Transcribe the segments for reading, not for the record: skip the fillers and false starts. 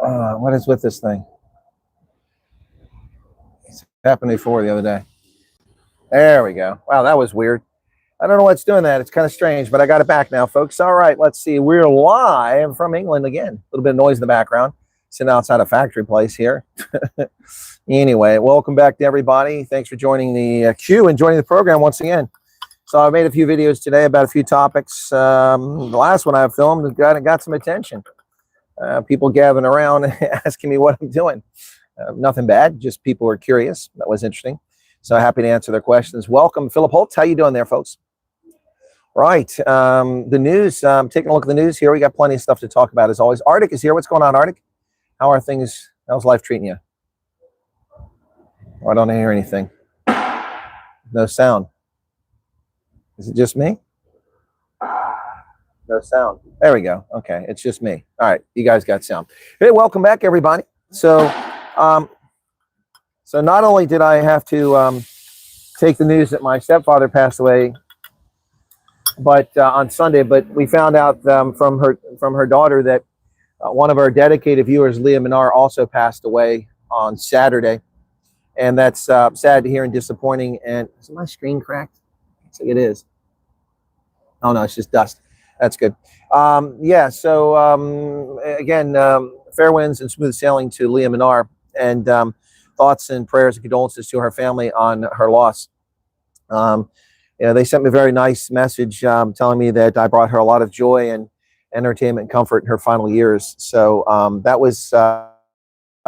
What is with this thing? It happened before the other day. There we go. Wow, that was weird. I don't know what's doing that. It's kind of strange, but I got it back now, folks. All right, let's see. We're live from England again. A little bit of noise in the background. Sitting outside a factory place here. Anyway, welcome back to everybody. Thanks for joining the queue and joining the program once again. So I made a few videos today about a few topics. The last one I filmed got some attention. People gathering around asking me what I'm doing. Nothing bad, just people are curious. That was interesting. So happy to answer their questions. Welcome, Philip Holtz. How you doing there, folks? Right. The news, taking a look at the news here. We got plenty of stuff to talk about as always. Arctic is here. What's going on, Arctic? How are things? How's life treating you? Oh, I don't hear anything. No sound. Is it just me? No sound. There we go. Okay, it's just me. All right, you guys got sound. Hey, welcome back, everybody. So not only did I have to take the news that my stepfather passed away, but on Sunday, but we found out from her daughter that one of our dedicated viewers, Leah Minar, also passed away on Saturday, and that's sad to hear and disappointing. And is my screen cracked? Looks like it is. Oh no, it's just dust. That's good. Yeah. So again, fair winds and smooth sailing to Leah Minar, and thoughts and prayers and condolences to her family on her loss. They sent me a very nice message telling me that I brought her a lot of joy and entertainment and comfort in her final years. So that was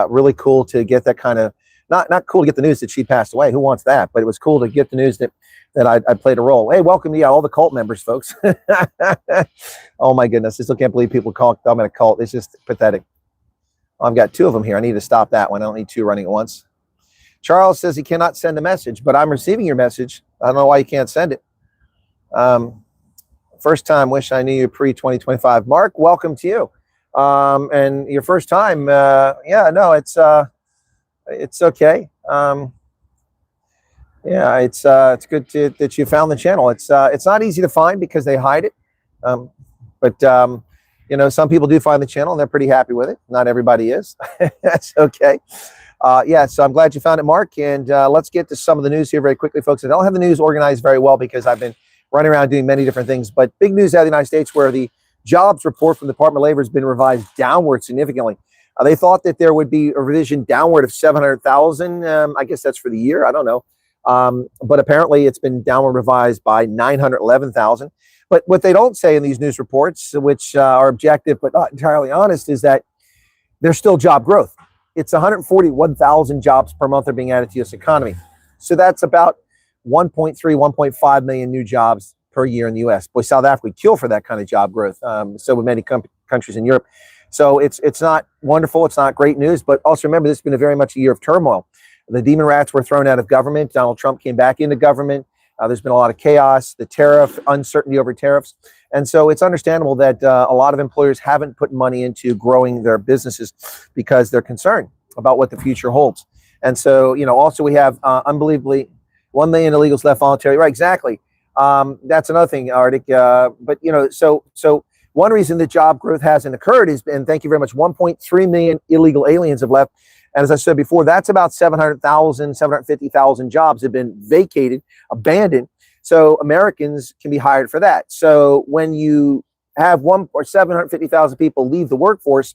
really cool to get that kind of, not cool to get the news that she passed away. Who wants that? But it was cool to get the news that I played a role. Hey, welcome to all the cult members, folks. Oh my goodness, I still can't believe people call I'm in a cult. It's just pathetic. I've got two of them here. I need to stop that one. I don't need two running at once. Charles says he cannot send a message, but I'm receiving your message. I don't know why you can't send it. First time, wish I knew you pre-2025. Mark, welcome to you. And your first time, yeah, no, it's okay. Yeah, it's good that you found the channel. It's not easy to find because they hide it. But some people do find the channel and they're pretty happy with it. Not everybody is. That's okay. Yeah, so I'm glad you found it, Mark. And let's get to some of the news here very quickly, folks. I don't have the news organized very well because I've been running around doing many different things. But big news out of the United States where the jobs report from the Department of Labor has been revised downward significantly. They thought that there would be a revision downward of 700,000. I guess that's for the year. I don't know. But apparently it's been downward revised by 911,000. But what they don't say in these news reports, which are objective but not entirely honest, is that there's still job growth. It's 141,000 jobs per month are being added to the U.S. economy. So that's about 1.3, 1.5 million new jobs per year in the U.S. Boy, South Africa would kill for that kind of job growth. So would many countries in Europe. So it's not wonderful. It's not great news. But also remember, this has been very much a year of turmoil. The demon rats were thrown out of government. Donald Trump came back into government. There's been a lot of chaos, the tariff, uncertainty over tariffs. And so it's understandable that a lot of employers haven't put money into growing their businesses because they're concerned about what the future holds. And so, also we have unbelievably 1 million illegals left voluntarily. Right, exactly. That's another thing, Arctic. But, so one reason that job growth hasn't occurred is, and thank you very much, 1.3 million illegal aliens have left. And as I said before, that's about 700,000, 750,000 jobs have been vacated, abandoned. So Americans can be hired for that. So when you have 750,000 people leave the workforce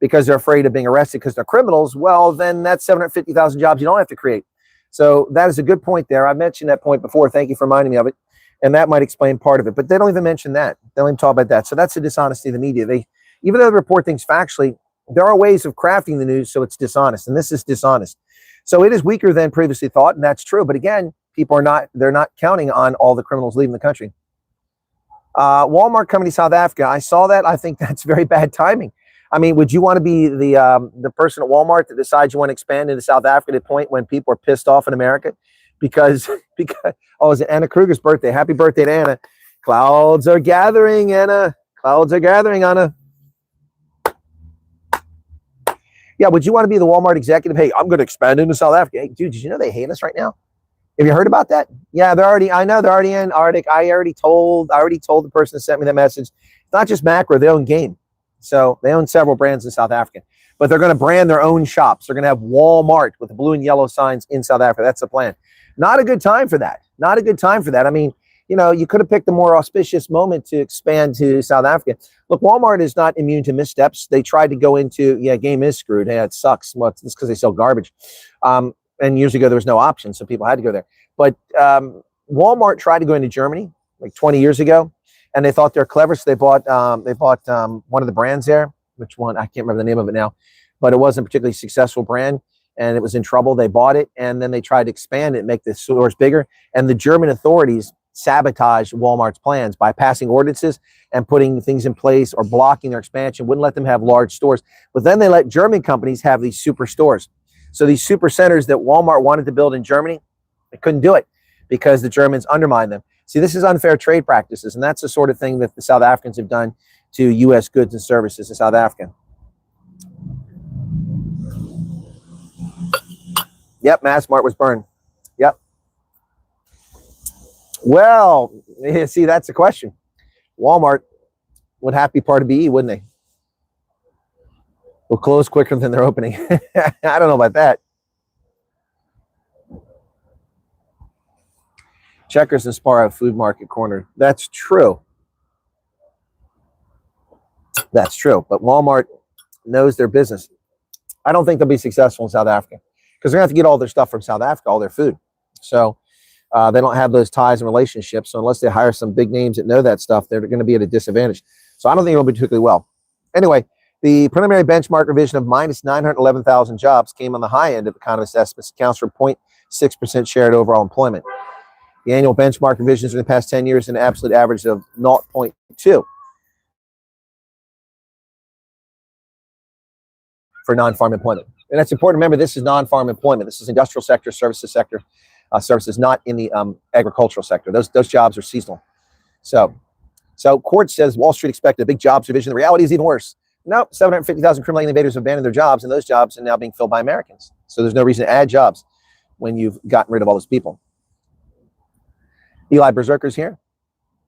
because they're afraid of being arrested because they're criminals, well, then that's 750,000 jobs you don't have to create. So that is a good point there. I mentioned that point before. Thank you for reminding me of it. And that might explain part of it. But they don't even mention that. They don't even talk about that. So that's the dishonesty of the media. Even though they report things factually, there are ways of crafting the news so it's dishonest, and this is dishonest. So it is weaker than previously thought, and that's true. But again, they're not counting on all the criminals leaving the country. Walmart coming to South Africa. I saw that. I think that's very bad timing. I mean, would you want to be the person at Walmart that decides you want to expand into South Africa at a point when people are pissed off in America? Because oh, is it Anna Kruger's birthday? Happy birthday to Anna. Clouds are gathering, Anna. Clouds are gathering, Anna. Yeah, would you want to be the Walmart executive? Hey, I'm going to expand into South Africa. Hey, dude, did you know they hate us right now? Have you heard about that? Yeah, I know they're already in Arctic. I already told the person that sent me that message. It's not just macro, they own game. So they own several brands in South Africa. But they're going to brand their own shops. They're going to have Walmart with the blue and yellow signs in South Africa. That's the plan. Not a good time for that. Not a good time for that. I mean, you know, you could have picked a more auspicious moment to expand to South Africa. Look, Walmart is not immune to missteps. They tried to go into, yeah, game is screwed. Yeah, it sucks. Well, it's because they sell garbage. And years ago, there was no option, so people had to go there. But Walmart tried to go into Germany like 20 years ago, and they thought they're clever, so they bought one of the brands there. Which one? I can't remember the name of it now, but it wasn't a particularly successful brand, and it was in trouble. They bought it, and then they tried to expand it, make the stores bigger. And the German authorities sabotaged Walmart's plans by passing ordinances and putting things in place or blocking their expansion, wouldn't let them have large stores. But then they let German companies have these super stores. So these super centers that Walmart wanted to build in Germany, they couldn't do it because the Germans undermined them. See, this is unfair trade practices, and that's the sort of thing that the South Africans have done to U.S. goods and services in South Africa. Yep, Massmart was burned. Yep. Well, see, that's the question. Walmart would have to be part of BE, wouldn't they? Will close quicker than they're opening. I don't know about that. Checkers and Spar have food market corner. That's true. That's true. But Walmart knows their business. I don't think they'll be successful in South Africa because they're going to have to get all their stuff from South Africa, all their food. So they don't have those ties and relationships. So unless they hire some big names that know that stuff, they're going to be at a disadvantage. So I don't think it'll be particularly well. Anyway, the preliminary benchmark revision of minus 911,000 jobs came on the high end of economist estimates, accounts for 0.6% share of overall employment. The annual benchmark revisions in the past 10 years an absolute average of 0.2 for non-farm employment. And that's important. Remember, this is non-farm employment. This is industrial sector, services sector, services not in the agricultural sector. Those jobs are seasonal. So Court says Wall Street expected a big jobs revision. The reality is even worse. Nope, 750,000 criminal alien invaders have abandoned their jobs, and those jobs are now being filled by Americans. So there's no reason to add jobs when you've gotten rid of all those people. Eli Berserker's here.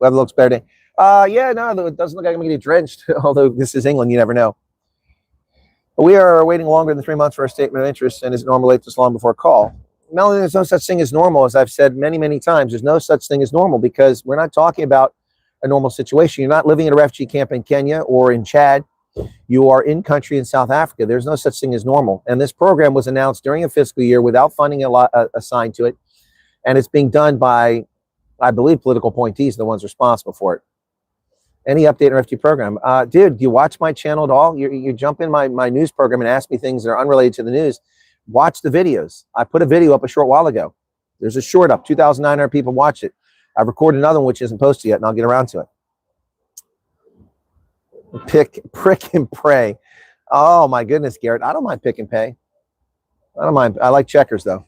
Weather looks better today. Yeah, no, it doesn't look like I'm going to get drenched, although this is England, you never know. But we are waiting longer than 3 months for a statement of interest, and is it normal late this long before a call? Melanie, there's no such thing as normal, as I've said many, many times. There's no such thing as normal because we're not talking about a normal situation. You're not living in a refugee camp in Kenya or in Chad. You are in country in South Africa. There's no such thing as normal. And this program was announced during a fiscal year without funding assigned to it. And it's being done by, I believe, political appointees, the ones responsible for it. Any update on refugee program? Dude, do you watch my channel at all? You jump in my news program and ask me things that are unrelated to the news. Watch the videos. I put a video up a short while ago. There's a short up. 2,900 people watched it. I've recorded another one which isn't posted yet, and I'll get around to it. Prick and pray. Oh my goodness, Garrett. I don't mind pick and pay. I don't mind. I like checkers though.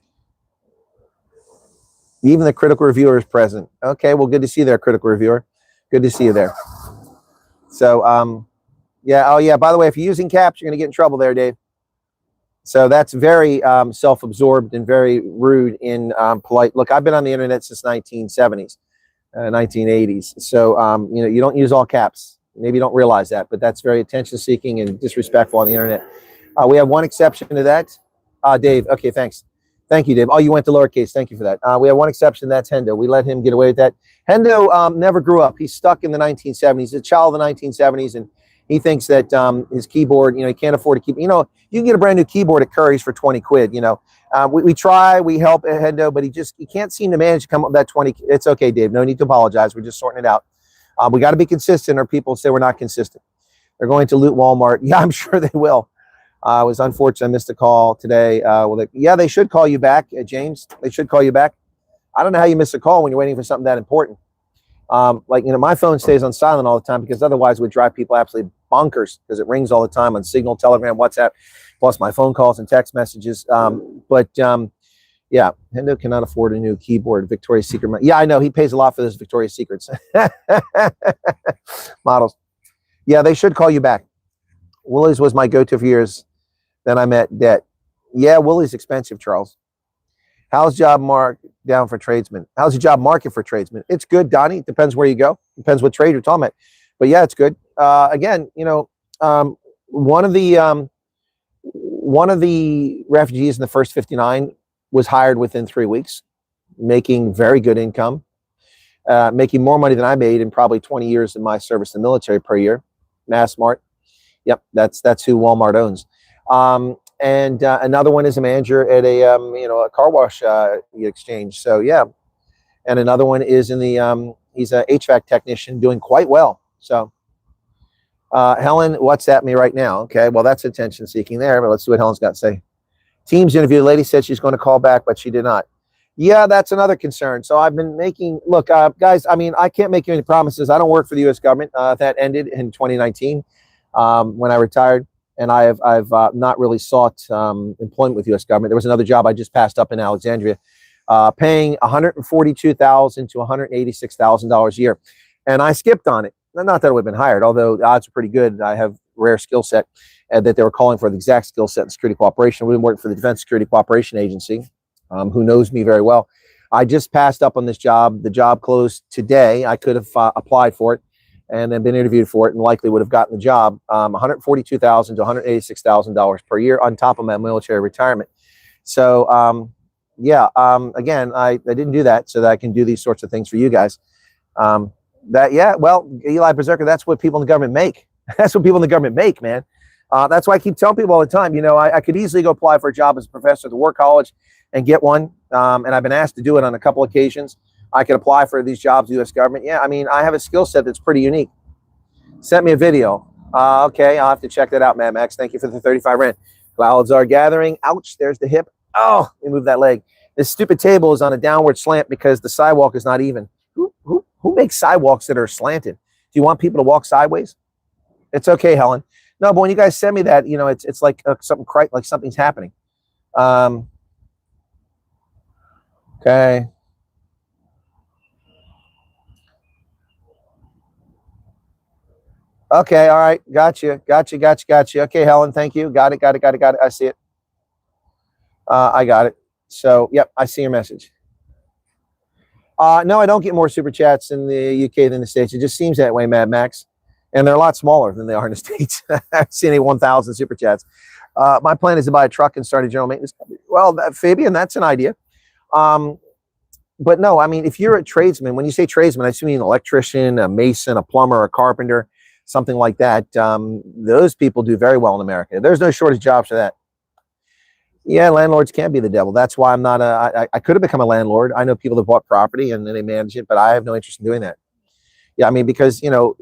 Even the critical reviewer is present. Okay, well, good to see you there, critical reviewer. Good to see you there. So, yeah. Oh, yeah. By the way, if you're using caps, you're going to get in trouble there, Dave. So that's very self-absorbed and very rude in polite. Look, I've been on the internet since 1970s, 1980s. So, you know, you don't use all caps. Maybe you don't realize that, but that's very attention-seeking and disrespectful on the internet. We have one exception to that. Dave. Okay, thanks. Thank you, Dave. Oh, you went to lowercase. Thank you for that. We have one exception. That's Hendo. We let him get away with that. Hendo never grew up. He's stuck in the 1970s. He's a child of the 1970s, and he thinks that his keyboard, you know, he can't afford to keep. You know, you can get a brand new keyboard at Curry's for 20 quid. You know, we try, we help Hendo, but he can't seem to manage to come up with that 20. It's okay, Dave. No need to apologize. We're just sorting it out. We got to be consistent, or people say we're not consistent. They're going to loot Walmart. Yeah, I'm sure they will. It was unfortunate I missed a call today. Yeah, they should call you back, James. They should call you back. I don't know how you miss a call when you're waiting for something that important. Like, you know, my phone stays on silent all the time because otherwise it would drive people absolutely bonkers because it rings all the time on Signal, Telegram, WhatsApp, plus my phone calls and text messages. Yeah, Hendo cannot afford a new keyboard. Victoria's Secret. Yeah, I know. He pays a lot for those Victoria's Secrets models. Yeah, they should call you back. Woolies was my go-to for years. Then I met debt. Yeah, Woolies expensive, Charles. How's job market down for tradesmen? How's the job market for tradesmen? It's good, Donnie. Depends where you go. Depends what trade you're talking about. But yeah, it's good. Again, you know, one of the one of the refugees in the first 59 was hired within 3 weeks, making very good income, making more money than I made in probably 20 years in my service in the military per year. Massmart. Yep, that's who Walmart owns. And another one is a manager at a a car wash exchange. So yeah, and another one is in the he's a HVAC technician doing quite well. So Helen WhatsApp me right now. Okay, well that's attention seeking there, but let's see what Helen's got to say. Teams interview. The lady said she's going to call back, but she did not. Yeah, that's another concern. So I've been making, look, guys, I mean, I can't make you any promises. I don't work for the U.S. government. That ended in 2019 when I retired, and I've not really sought employment with the U.S. government. There was another job I just passed up in Alexandria, paying $142,000 to $186,000 a year, and I skipped on it. Not that I would have been hired, although the odds are pretty good. I have rare skill set, and that they were calling for the exact skill set in security cooperation. We've been working for the Defense Security Cooperation Agency, who knows me very well. I just passed up on this job. The job closed today. I could have applied for it and then been interviewed for it and likely would have gotten the job. $142,000 to $186,000 per year on top of my military retirement. So yeah, again, I didn't do that so that I can do these sorts of things for you guys. Yeah, well, Eli Berserker, that's what people in the government make. That's what people in the government make, man. That's why I keep telling people all the time, you know, I could easily go apply for a job as a professor at the War College and get one. And I've been asked to do it on a couple occasions. I could apply for these jobs, the U.S. government. Yeah, I mean, I have a skill set that's pretty unique. Sent me a video. Okay, I'll have to check that out, Mad Max. Thank you for the 35 Rand. Clouds are gathering. Ouch, there's the hip. Oh, let me move that leg. This stupid table is on a downward slant because the sidewalk is not even. Who makes sidewalks that are slanted? Do you want people to walk sideways? It's okay, Helen. No, but when you guys send me that, you know, it's like something like something's happening. Okay. Okay, all right. Gotcha. Okay, Helen, thank you. Got it. I see it. I got it. So, yep, I see your message. No, I don't get more super chats in the UK than the States. It just seems that way, Mad Max. And they're a lot smaller than they are in the States. I've seen 1,000 super chats. My plan is to buy a truck and start a general maintenance company. Well, Fabian, that's an idea. But no, I mean, if you're a tradesman, when you say tradesman, I assume you mean an electrician, a mason, a plumber, a carpenter, something like that. Those people do very well in America. There's no shortage of jobs for that. Yeah, landlords can be the devil. That's why I'm not I could have become a landlord. I know people that bought property and then they manage it, but I have no interest in doing that. Yeah, I mean, because, you know,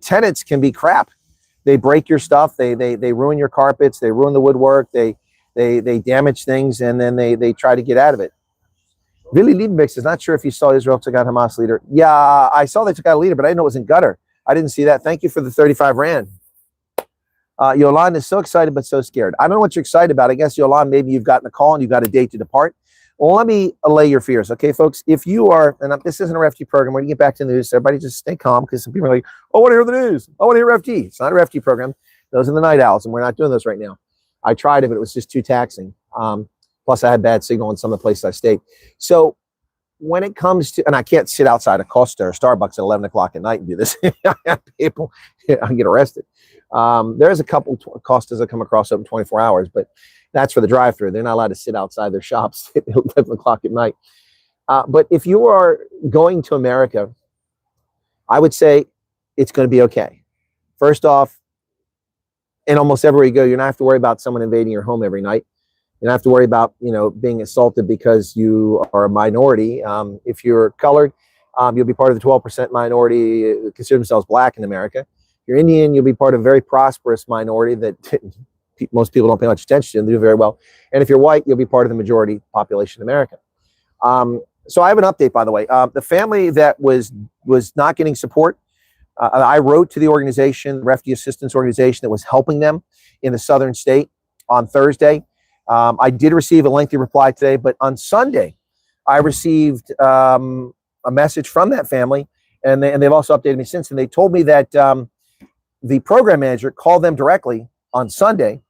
tenants can be crap. They break your stuff. They ruin your carpets. They ruin the woodwork. They damage things, and then they try to get out of it. Billy Liebenbeck is not sure if you saw Israel took out Hamas leader. Yeah, I saw they took out a leader, but I didn't know it was in Gutter. I didn't see that. Thank you for the 35 Rand. Yolanda is so excited but so scared. I don't know what you're excited about. I guess, Yolanda, maybe you've gotten a call and you've got a date to depart. Well, let me allay your fears, okay, folks? If you are, and this isn't a refugee program, we're going to get back to the news, so everybody just stay calm, because some people are like, I want to hear the news. I want to hear refugee. It's not a refugee program. Those are the night owls, and we're not doing those right now. I tried it, but it was just too taxing. Plus, I had bad signal in some of the places I stayed. So when it comes to, and I can't sit outside a Costa or Starbucks at 11 o'clock at night and do this. People, I get arrested. There's a couple Costas that come across open 24 hours, but that's for the drive-through. They're not allowed to sit outside their shops at 11 o'clock at night. But if you are going to America, I would say it's going to be okay. First off, in almost everywhere you go, you're not have to worry about someone invading your home every night. You don't have to worry about, you know, being assaulted because you are a minority. If you're colored, you'll be part of the 12% minority that consider themselves black in America. If you're Indian, you'll be part of a very prosperous minority that most people don't pay much attention to and do very well. And if you're white, you'll be part of the majority population in America. So I have an update, by the way. The family that was not getting support, I wrote to the organization, the Refugee Assistance Organization that was helping them in the southern state on Thursday. I did receive a lengthy reply today, but on Sunday, I received a message from that family, and they've also updated me since, and they told me that the program manager called them directly on Sunday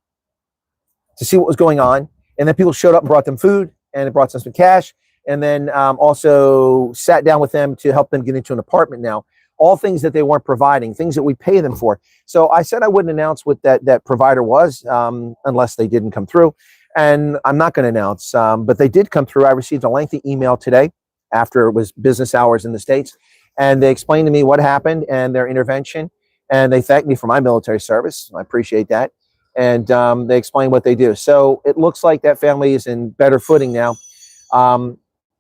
to see what was going on, and then people showed up and brought them food, and it brought them some cash, and then also sat down with them to help them get into an apartment now. all things that they weren't providing, things that we pay them for. So I said I wouldn't announce what that provider was unless they didn't come through. And I'm not going to announce, but they did come through. I received a lengthy email today after it was business hours in the States. And they explained to me what happened and their intervention. And they thanked me for my military service. I appreciate that. And they explained what they do. So it looks like that family is in better footing now.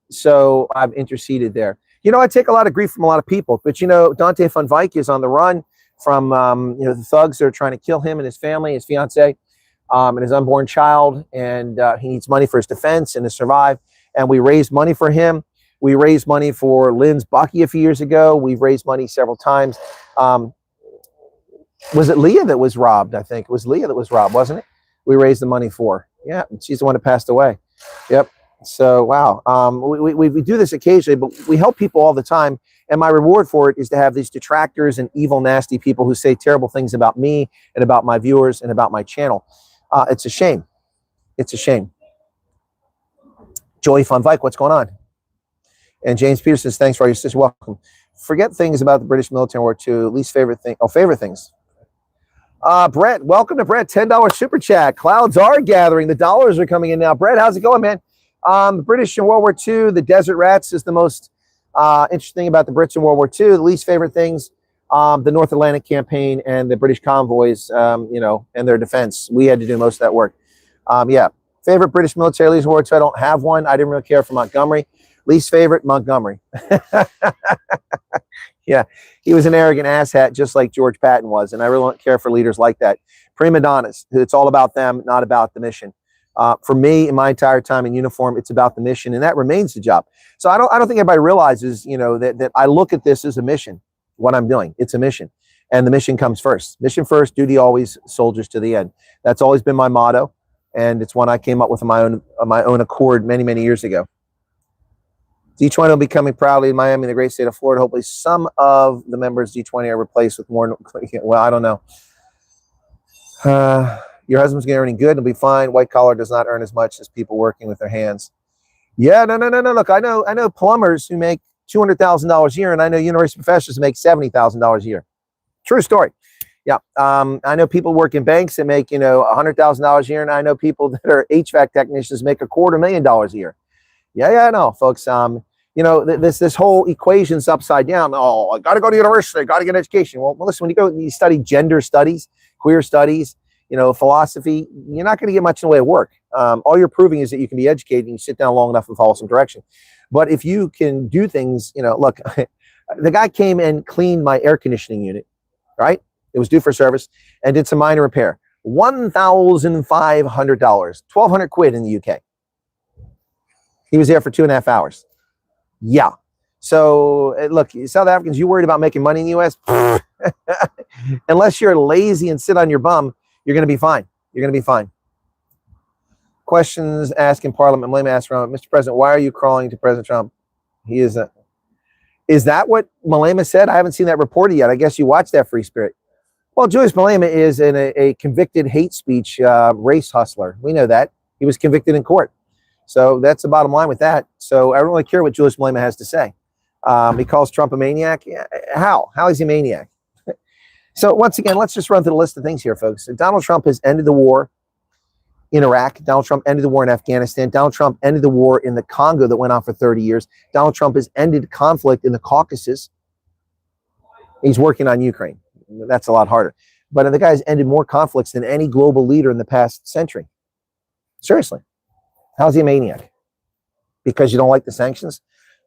So I've interceded there. You know, I take a lot of grief from a lot of people, but you know, Dante van Wyk is on the run from you know, the thugs that are trying to kill him and his family, his fiance, and his unborn child, and he needs money for his defense and to survive. And we raised money for him. We raised money for Lynn's Bucky a few years ago. We've raised money several times. Was it Leah that was robbed? I think it was Leah that was robbed, wasn't it? We raised the money for. Yeah, she's the one that passed away. Yep. So, wow. We do this occasionally, but we help people all the time. And my reward for it is to have these detractors and evil, nasty people who say terrible things about me and about my viewers and about my channel. It's a shame. It's a shame. Joey van Wyk, what's going on? And James Peterson says, thanks for all your sister. Welcome. Forget things about the British military War II. Least favorite thing. Oh, favorite things. Brett, welcome to Brett. $10 super chat. Clouds are gathering. The dollars are coming in now. Brett, how's it going, man? The British in World War II, the Desert Rats is the most interesting about the Brits in World War II. The least favorite things, the North Atlantic campaign and the British convoys, you know, and their defense. We had to do most of that work. Yeah. Favorite British military leaders in World War II, I don't have one. I didn't really care for Montgomery. Least favorite, Montgomery. Yeah, he was an arrogant asshat, just like George Patton was, and I really don't care for leaders like that. Prima donnas. It's all about them, not about the mission. For me, in my entire time in uniform, it's about the mission, and that remains the job. So I don't think everybody realizes, you know, that I look at this as a mission. What I'm doing, it's a mission, and the mission comes first. Mission first, duty always, soldiers to the end. That's always been my motto, and it's one I came up with on my own accord many years ago. D20 will be coming proudly in Miami, the great state of Florida. Hopefully some of the members of D20 are replaced with more. Well, I don't know. Your husband's getting earning good. It'll be fine. White collar does not earn as much as people working with their hands. Yeah, no. Look, I know plumbers who make $200,000 a year, and I know university professors who make $70,000 a year. True story. Yeah. I know people work in banks that make, you know, $100,000 a year, and I know people that are HVAC technicians make $250,000 a year. Yeah, I know, folks. You know, this whole equation's upside down. Oh, I got to go to university. I got to get an education. Well, listen, when you go, you study gender studies, queer studies, you know, philosophy, you're not going to get much in the way of work. All you're proving is that you can be educated and you sit down long enough and follow some direction. But if you can do things, you know, look, the guy came and cleaned my air conditioning unit, right? It was due for service and did some minor repair. $1,500, 1,200 quid in the UK. He was there for 2.5 hours. Yeah. So look, South Africans, you worried about making money in the U.S.? Unless you're lazy and sit on your bum, you're going to be fine. You're going to be fine. Questions asked in Parliament. Malema asked around, Mr. President, why are you crawling to President Trump? He is a... Is that what Malema said? I haven't seen that reported yet. I guess you watched that, Free Spirit. Well, Julius Malema is a convicted hate speech race hustler. We know that. He was convicted in court. So that's the bottom line with that. So I don't really care what Julius Malema has to say. He calls Trump a maniac. How? How is he a maniac? So once again, let's just run through the list of things here, folks. Donald Trump has ended the war in Iraq. Donald Trump ended the war in Afghanistan. Donald Trump ended the war in the Congo that went on for 30 years. Donald Trump has ended conflict in the Caucasus. He's working on Ukraine. That's a lot harder. But the guy's ended more conflicts than any global leader in the past century. Seriously. How's he a maniac? Because you don't like the sanctions?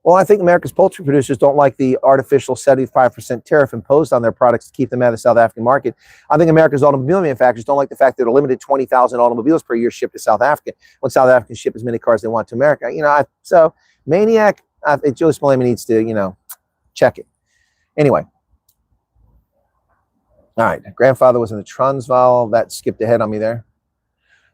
Well, I think America's poultry producers don't like the artificial 75% tariff imposed on their products to keep them out of the South African market. I think America's automobile manufacturers don't like the fact that they're limited 20,000 automobiles per year shipped to South Africa when South Africans ship as many cars as they want to America. You know, so maniac, Julius Malema needs to, you know, check it. Anyway. All right. Grandfather was in the Transvaal. That skipped ahead on me there.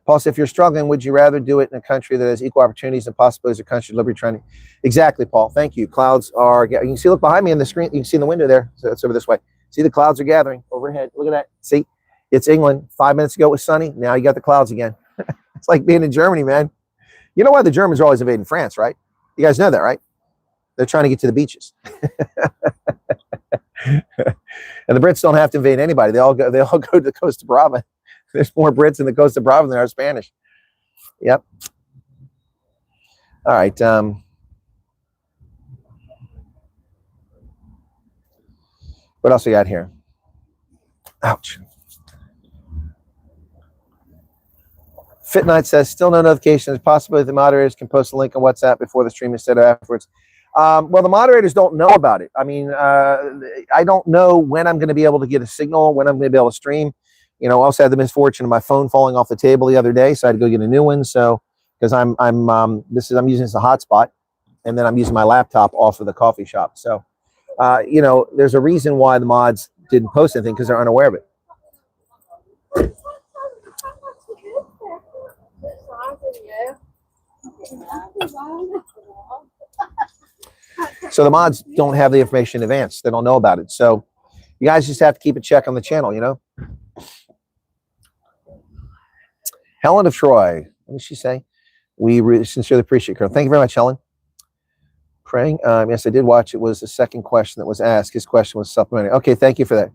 Paul said, if you're struggling, would you rather do it in a country that has equal opportunities and possibilities, a country of liberty training? Exactly, Paul. Thank you. Clouds are, you can see, look behind me in the screen. You can see in the window there. So it's over this way. See, the clouds are gathering overhead. Look at that. See, it's England. 5 minutes ago it was sunny. Now you got the clouds again. It's like being in Germany, man. You know why the Germans are always invading France, right? You guys know that, right? They're trying to get to the beaches. And the Brits don't have to invade anybody. They all go to the Costa Brava. There's more Brits in the Costa Brava than there are Spanish. Yep. All right. What else we got here? Ouch. Fit Night says, still no notifications. Possibly the moderators can post a link on WhatsApp before the stream instead of afterwards. Well, the moderators don't know about it. I mean, I don't know when I'm going to be able to get a signal, when I'm going to be able to stream. You know, I also had the misfortune of my phone falling off the table the other day, so I had to go get a new one. So, because I'm using this as a hotspot, and then I'm using my laptop off of the coffee shop. So, you know, there's a reason why the mods didn't post anything, because they're unaware of it. So the mods don't have the information in advance. They don't know about it. So you guys just have to keep a check on the channel, you know. Helen of Troy, what did she say? We sincerely appreciate her. Thank you very much, Helen. Praying. Yes, I did watch. It was the second question that was asked. His question was supplementary. Okay, thank you for that.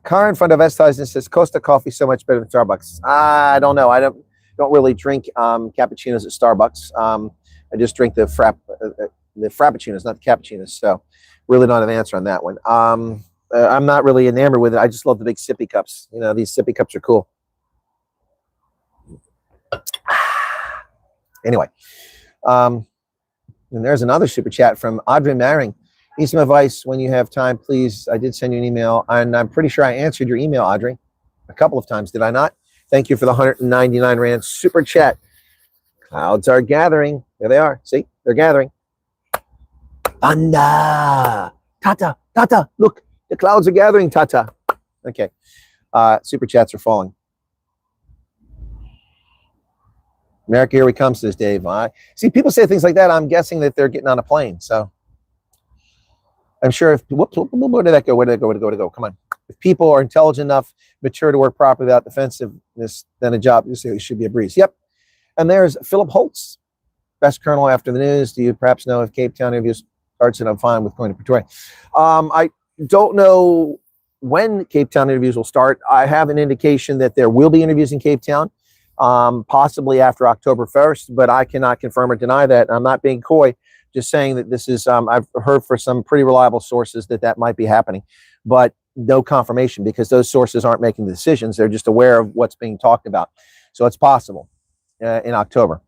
Car in front of advertising says Costa coffee so much better than Starbucks. I don't know. I don't really drink cappuccinos at Starbucks. I just drink the frappuccinos, not the cappuccinos. So really not an answer on that one. I'm not really enamored with it. I just love the big sippy cups. You know, these sippy cups are cool. Anyway, and there's another super chat from Audrey Maring. Need some advice when you have time, please. I did send you an email, and I'm pretty sure I answered your email, Audrey, a couple of times. Did I not? Thank you for the 199 Rand super chat. Clouds are gathering. There they are. See, they're gathering. Thunder. Tata, Tata, look, the clouds are gathering, Tata. Okay. Super chats are falling. America, here we come, says Dave. See, people say things like that. I'm guessing that they're getting on a plane. So I'm sure if, whoops, where did that go? Where did it go? Where did it go? Come on. If people are intelligent enough, mature to work properly without defensiveness, then a job should be a breeze. Yep. And there's Philip Holtz, best colonel after the news. Do you perhaps know if Cape Town interviews starts? And I'm fine with going to Pretoria. I don't know when Cape Town interviews will start. I have an indication that there will be interviews in Cape Town, possibly after October 1st, but I cannot confirm or deny that. I'm not being coy, just saying that this is, I've heard for some pretty reliable sources that might be happening, but no confirmation because those sources aren't making the decisions. They're just aware of what's being talked about. So it's possible in October.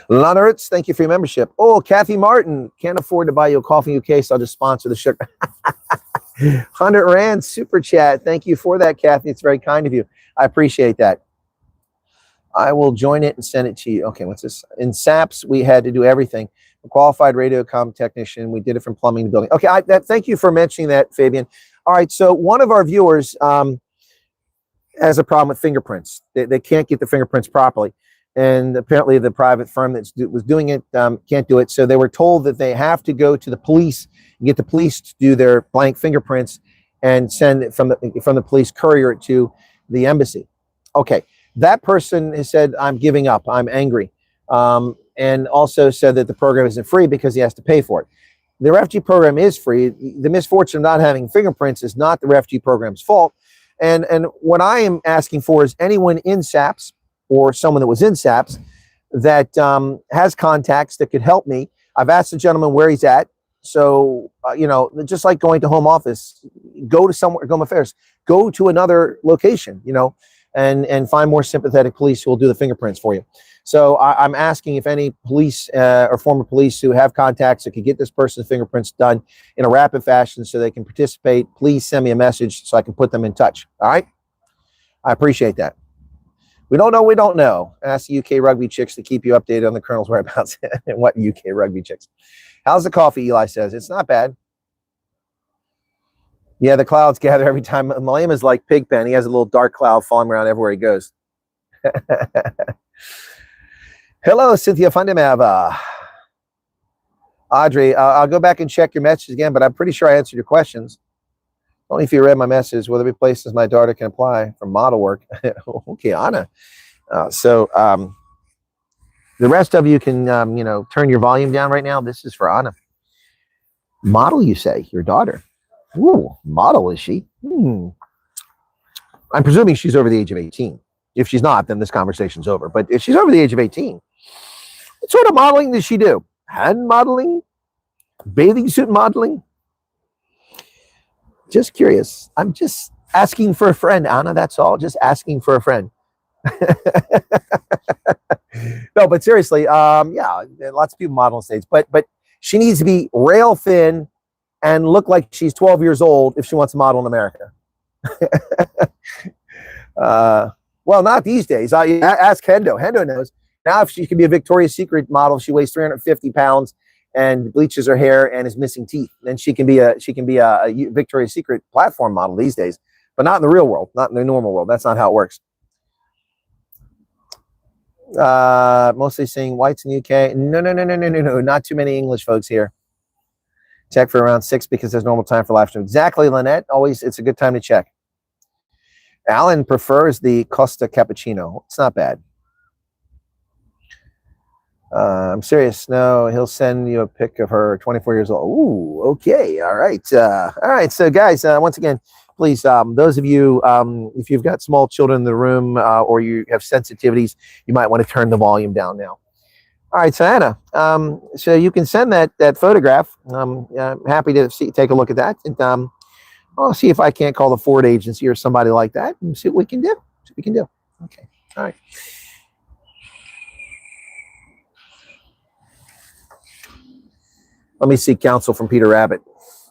Lonertz, thank you for your membership. Oh, Kathy Martin, can't afford to buy you a coffee in UK, so I'll just sponsor the sugar. 100 Rand super chat. Thank you for that, Kathy. It's very kind of you. I appreciate that. I will join it and send it to you. Okay, what's this? In SAPS, we had to do everything. A qualified radio comm technician. We did it from plumbing to building. Okay, thank you for mentioning that, Fabian. All right, so one of our viewers has a problem with fingerprints. They can't get the fingerprints properly. And apparently the private firm that was doing it can't do it. So they were told that they have to go to the police and get the police to do their blank fingerprints and send it from the police courier it to the embassy. Okay, that person has said, I'm giving up, I'm angry. And also said that the program isn't free because he has to pay for it. The refugee program is free. The misfortune of not having fingerprints is not the refugee program's fault. And what I am asking for is anyone in SAPS or someone that was in SAPS that has contacts that could help me. I've asked the gentleman where he's at. So, you know, just like going to Home Office, go to somewhere, Home Affairs, go to another location, you know, and find more sympathetic police who will do the fingerprints for you. So I'm asking if any police or former police who have contacts that could get this person's fingerprints done in a rapid fashion so they can participate, please send me a message so I can put them in touch. All right? I appreciate that. We don't know, we don't know. Ask the UK rugby chicks to keep you updated on the colonel's whereabouts. And what UK rugby chicks? How's the coffee, Eli says? It's not bad. Yeah, the clouds gather every time. Malayam is like Pigpen. He has a little dark cloud following around everywhere he goes. Hello, Cynthia Fundamava. Audrey, I'll go back and check your message again, but I'm pretty sure I answered your questions. Only if you read my message, will there be places my daughter can apply for model work? Okay, Anna. The rest of you can, you know, turn your volume down right now. This is for Anna. Model, you say? Your daughter? Ooh, model, is she? I'm presuming she's over the age of 18. If she's not, then this conversation's over. But if she's over the age of 18, what sort of modeling does she do? Hand modeling? Bathing suit modeling? Just curious. I'm just asking for a friend, Anna. That's all. Just asking for a friend. No, but seriously, yeah, lots of people model on stage, but she needs to be rail thin and look like she's 12 years old if she wants to model in America. Well, not these days. Ask Hendo. Hendo knows. Now, if she can be a Victoria's Secret model, she weighs 350 pounds and bleaches her hair and is missing teeth, then she can be a Victoria's Secret platform model these days, but not in the real world, not in the normal world. That's not how it works. Mostly seeing whites in the UK. No, not too many English folks here. Check for around 6 because there's normal time for live stream. Exactly, Lynette. Always, it's a good time to check. Alan prefers the Costa Cappuccino. It's not bad. I'm serious. No, he'll send you a pic of her 24 years old. Ooh, okay. All right. So guys, once again, please, those of you, if you've got small children in the room or you have sensitivities, you might want to turn the volume down now. All right, so Anna, so you can send that photograph. I'm happy to take a look at that. And I'll see if I can't call the Ford agency or somebody like that and see what we can do. Okay. All right. Let me seek counsel from Peter Rabbit.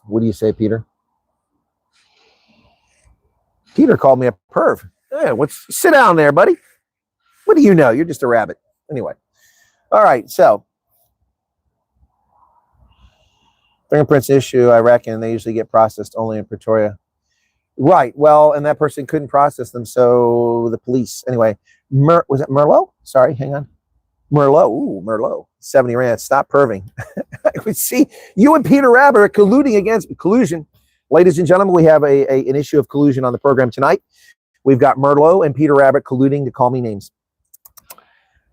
What do you say, Peter? Peter called me a perv. Hey, sit down there, buddy. What do you know? You're just a rabbit. Anyway. All right, so fingerprints issue, I reckon they usually get processed only in Pretoria. Right, well, and that person couldn't process them, so the police. Anyway, was it Merlot? Sorry, hang on. Merlot, ooh, Merlot, 70 Rand. Stop perving. See, you and Peter Rabbit are colluding against collusion. Ladies and gentlemen, we have an issue of collusion on the program tonight. We've got Merlot and Peter Rabbit colluding to call me names.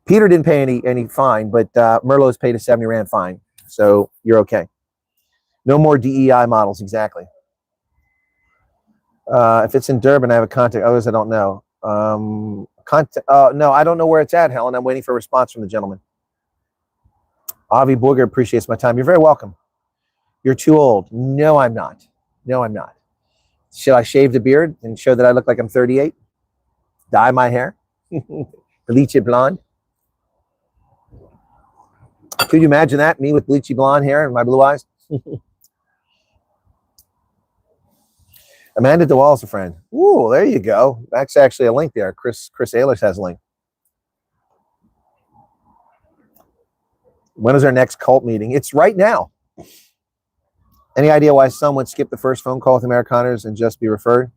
Peter didn't pay any fine, but Merlot's paid a 70 Rand fine, so you're okay. No more DEI models, exactly. If it's in Durban, I have a contact. Others, I don't know. No, I don't know where it's at, Helen. I'm waiting for a response from the gentleman. Avi Booger appreciates my time. You're very welcome. You're too old. No, I'm not. No, I'm not. Should I shave the beard and show that I look like I'm 38? Dye my hair? Bleach it blonde? Could you imagine that? Me with bleachy blonde hair and my blue eyes? Amanda DeWall's a friend. Ooh, there you go. That's actually a link there. Chris Ehlers has a link. When is our next cult meeting? It's right now. Any idea why some would skip the first phone call with Amerikaners and just be referred?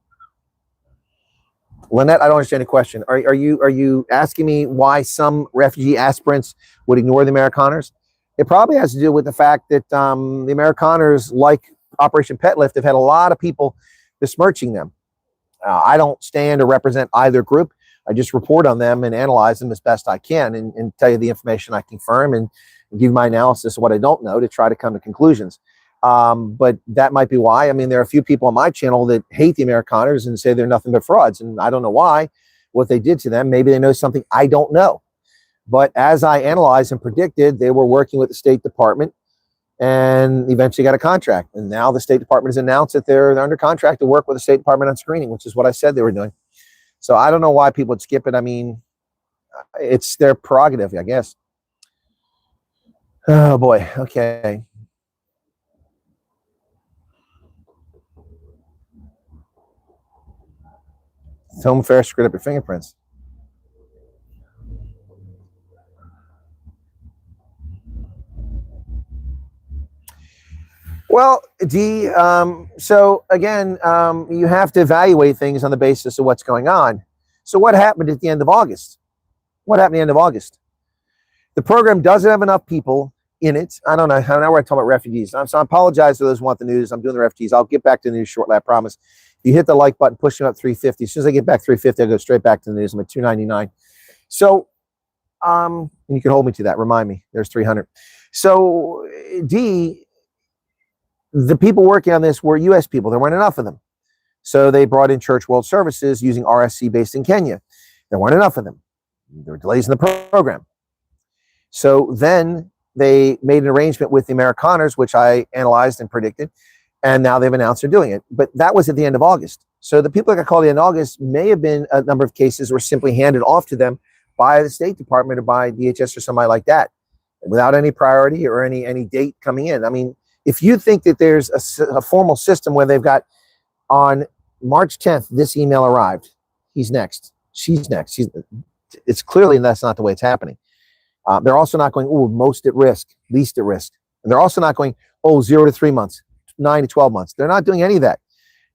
Lynette, I don't understand the question. Are you asking me why some refugee aspirants would ignore the Amerikaners? It probably has to do with the fact that the Amerikaners, like Operation Pet Lift, have had a lot of people besmirching them. I don't stand or represent either group. I just report on them and analyze them as best I can and tell you the information I confirm and give my analysis of what I don't know to try to come to conclusions. But that might be why. I mean, there are a few people on my channel that hate the Amerikaners and say they're nothing but frauds. And I don't know why, what they did to them. Maybe they know something I don't know. But as I analyzed and predicted, they were working with the State Department and eventually got a contract. And now the State Department has announced that they're under contract to work with the State Department on screening, which is what I said they were doing. So I don't know why people would skip it. I mean, it's their prerogative, I guess. Oh, boy. Okay. Home Fair screwed up your fingerprints. Well, D, so again, you have to evaluate things on the basis of what's going on. So what happened at the end of August? What happened at the end of August? The program doesn't have enough people in it. I don't know. I know we're talking about refugees. So I apologize to those who want the news. I'm doing the refugees. I'll get back to the news shortly, I promise. You hit the like button, push me up 350. As soon as I get back 350, I'll go straight back to the news. I'm at 299. So, and you can hold me to that. Remind me. There's 300. So, D, The people working on this were US people. There weren't enough of them. So they brought in Church World Services using RSC based in Kenya. There weren't enough of them. There were delays in the program. So then they made an arrangement with the Amerikaners, which I analyzed and predicted, and now they've announced they're doing it. But that was at the end of August. So the people that got called in August may have been a number of cases were simply handed off to them by the State Department or by DHS or somebody like that, without any priority or any date coming in. I mean, if you think that there's a formal system where they've got on March 10th, this email arrived, he's next, she's next. It's clearly that's not the way it's happening. They're also not going, oh, most at risk, least at risk. And they're also not going, oh, 0 to 3 months, 9 to 12 months. They're not doing any of that.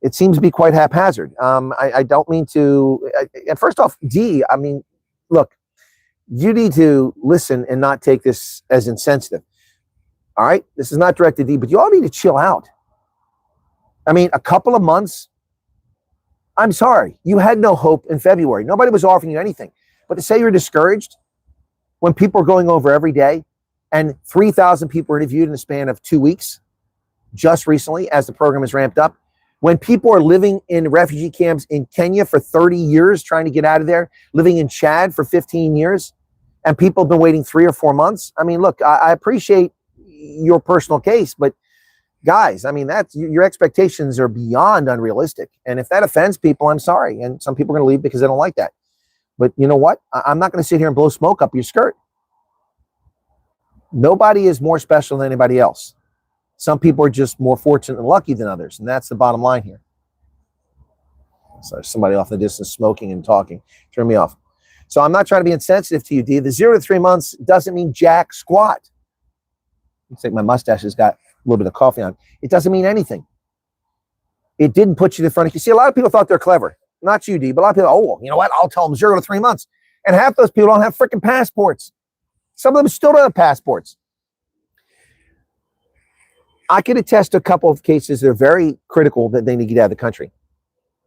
It seems to be quite haphazard. I don't mean to, and first off, I mean, look, you need to listen and not take this as insensitive. All right? This is not directed to D, but you all need to chill out. I mean, a couple of months, I'm sorry, you had no hope in February. Nobody was offering you anything. But to say you're discouraged when people are going over every day and 3,000 people were interviewed in the span of 2 weeks, just recently as the program is ramped up, when people are living in refugee camps in Kenya for 30 years trying to get out of there, living in Chad for 15 years, and people have been waiting 3 or 4 months. I mean, look, I appreciate your personal case, but guys, I mean, that's your expectations are beyond unrealistic. And if that offends people, I'm sorry. And some people are going to leave because they don't like that. But you know what? I'm not going to sit here and blow smoke up your skirt. Nobody is more special than anybody else. Some people are just more fortunate and lucky than others. And that's the bottom line here. So there's somebody off in the distance smoking and talking. Turn me off. So I'm not trying to be insensitive to you, D. The 0 to 3 months doesn't mean jack squat. I think my mustache has got a little bit of coffee on. It doesn't mean anything. It didn't put you in front of you. See, a lot of people thought they're clever. Not you, D, but a lot of people, oh, well, you know what? I'll tell them 0 to 3 months. And half those people don't have freaking passports. Some of them still don't have passports. I can attest to a couple of cases that are very critical that they need to get out of the country.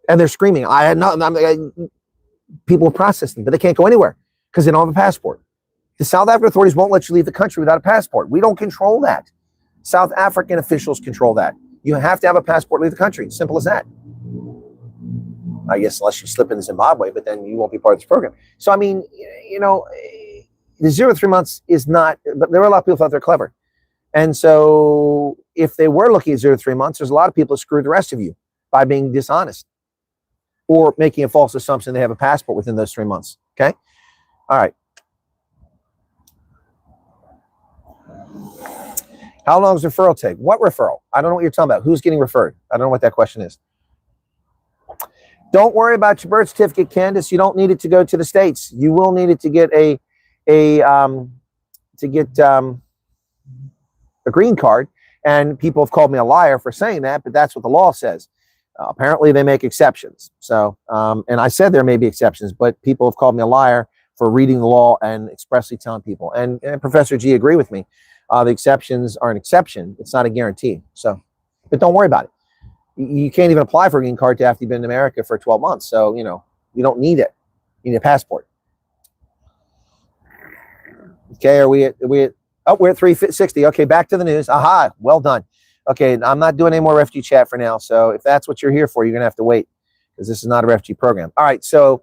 And they're screaming, I had nothing. People are processing, but they can't go anywhere because they don't have a passport. The South African authorities won't let you leave the country without a passport. We don't control that. South African officials control that. You have to have a passport to leave the country. Simple as that. I guess unless you slip into Zimbabwe, but then you won't be part of this program. So, I mean, you know, the 0 to 3 months is not, but there are a lot of people who thought they're clever. And so if they were looking at 0 to 3 months, there's a lot of people that screwed the rest of you by being dishonest or making a false assumption they have a passport within those 3 months. Okay. All right. How long does referral take? What referral? I don't know what you're talking about. Who's getting referred? I don't know what that question is. Don't worry about your birth certificate, Candace. You don't need it to go to the States. You will need it to get a green card. And people have called me a liar for saying that, but that's what the law says. Apparently, they make exceptions. So, and I said there may be exceptions, but people have called me a liar for reading the law and expressly telling people. And Professor G agreed with me. The exceptions are an exception. It's not a guarantee. So, but don't worry about it. You can't even apply for a green card after you've been in America for 12 months. So, you know, you don't need it. You need a passport. Okay, we're at 360. Okay, back to the news. Aha, well done. Okay, I'm not doing any more refugee chat for now. So if that's what you're here for, you're going to have to wait because this is not a refugee program. All right, so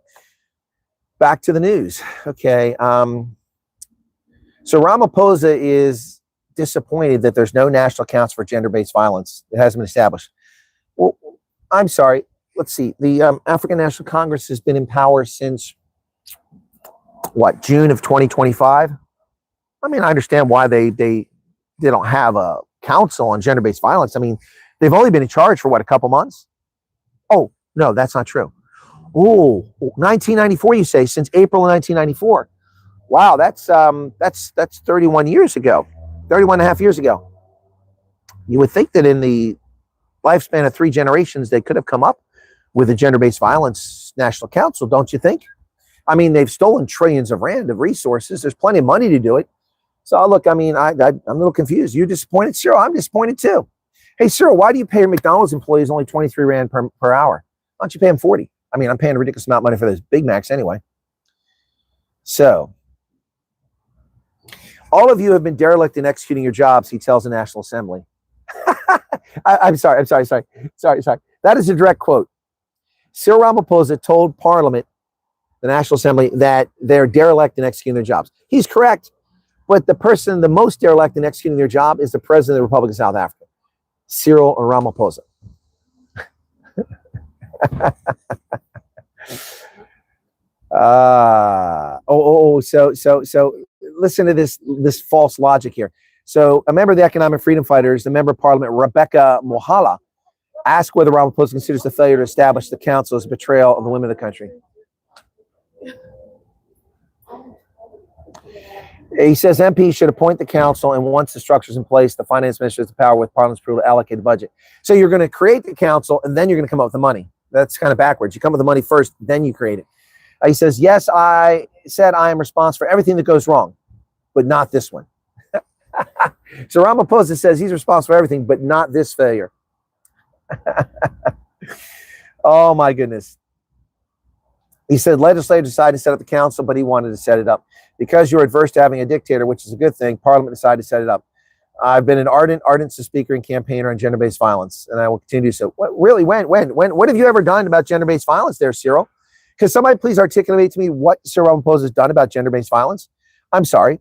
back to the news. Okay, so Ramaphosa is disappointed that there's no national accounts for gender-based violence. It hasn't been established. Well, I'm sorry. Let's see. The African National Congress has been in power since, what, June of 2025? I mean, I understand why they don't have a council on gender-based violence. I mean, they've only been in charge for, what, a couple months? Oh, no, that's not true. Oh, 1994, you say, since April of 1994. Wow, that's 31 years ago, 31 and a half years ago. You would think that in the lifespan of 3 generations, they could have come up with a gender-based violence national council, don't you think? I mean, they've stolen trillions of rand of resources. There's plenty of money to do it. So look, I mean, I'm a little confused. You're disappointed, Cyril? I'm disappointed too. Hey, Cyril, why do you pay your McDonald's employees only 23 rand per hour? Why don't you pay them 40? I mean, I'm paying a ridiculous amount of money for those Big Macs anyway. So, all of you have been derelict in executing your jobs, he tells the National Assembly. I'm sorry. That is a direct quote. Cyril Ramaphosa told Parliament, the National Assembly, that they're derelict in executing their jobs. He's correct, but the person the most derelict in executing their job is the President of the Republic of South Africa, Cyril Ramaphosa. So listen to this false logic here. So a member of the Economic Freedom Fighters, the member of Parliament, Rebecca Mohala, asked whether Ramaphosa considers the failure to establish the council as a betrayal of the women of the country. He says MPs should appoint the council, and once the structure's in place, the finance minister has the power with Parliament's approval to allocate the budget. So you're going to create the council, and then you're going to come up with the money. That's kind of backwards. You come up with the money first, then you create it. He says, yes, I said I am responsible for everything that goes wrong, but not this one. So Ramaphosa says he's responsible for everything, but not this failure. Oh, my goodness. He said legislators decided to set up the council, but he wanted to set it up. Because you're adverse to having a dictator, which is a good thing, Parliament decided to set it up. I've been an ardent speaker and campaigner on gender-based violence, and I will continue to do so. What, really, when? What have you ever done about gender-based violence there, Cyril? Could somebody please articulate to me what Cyril Ramaphosa has done about gender-based violence? I'm sorry.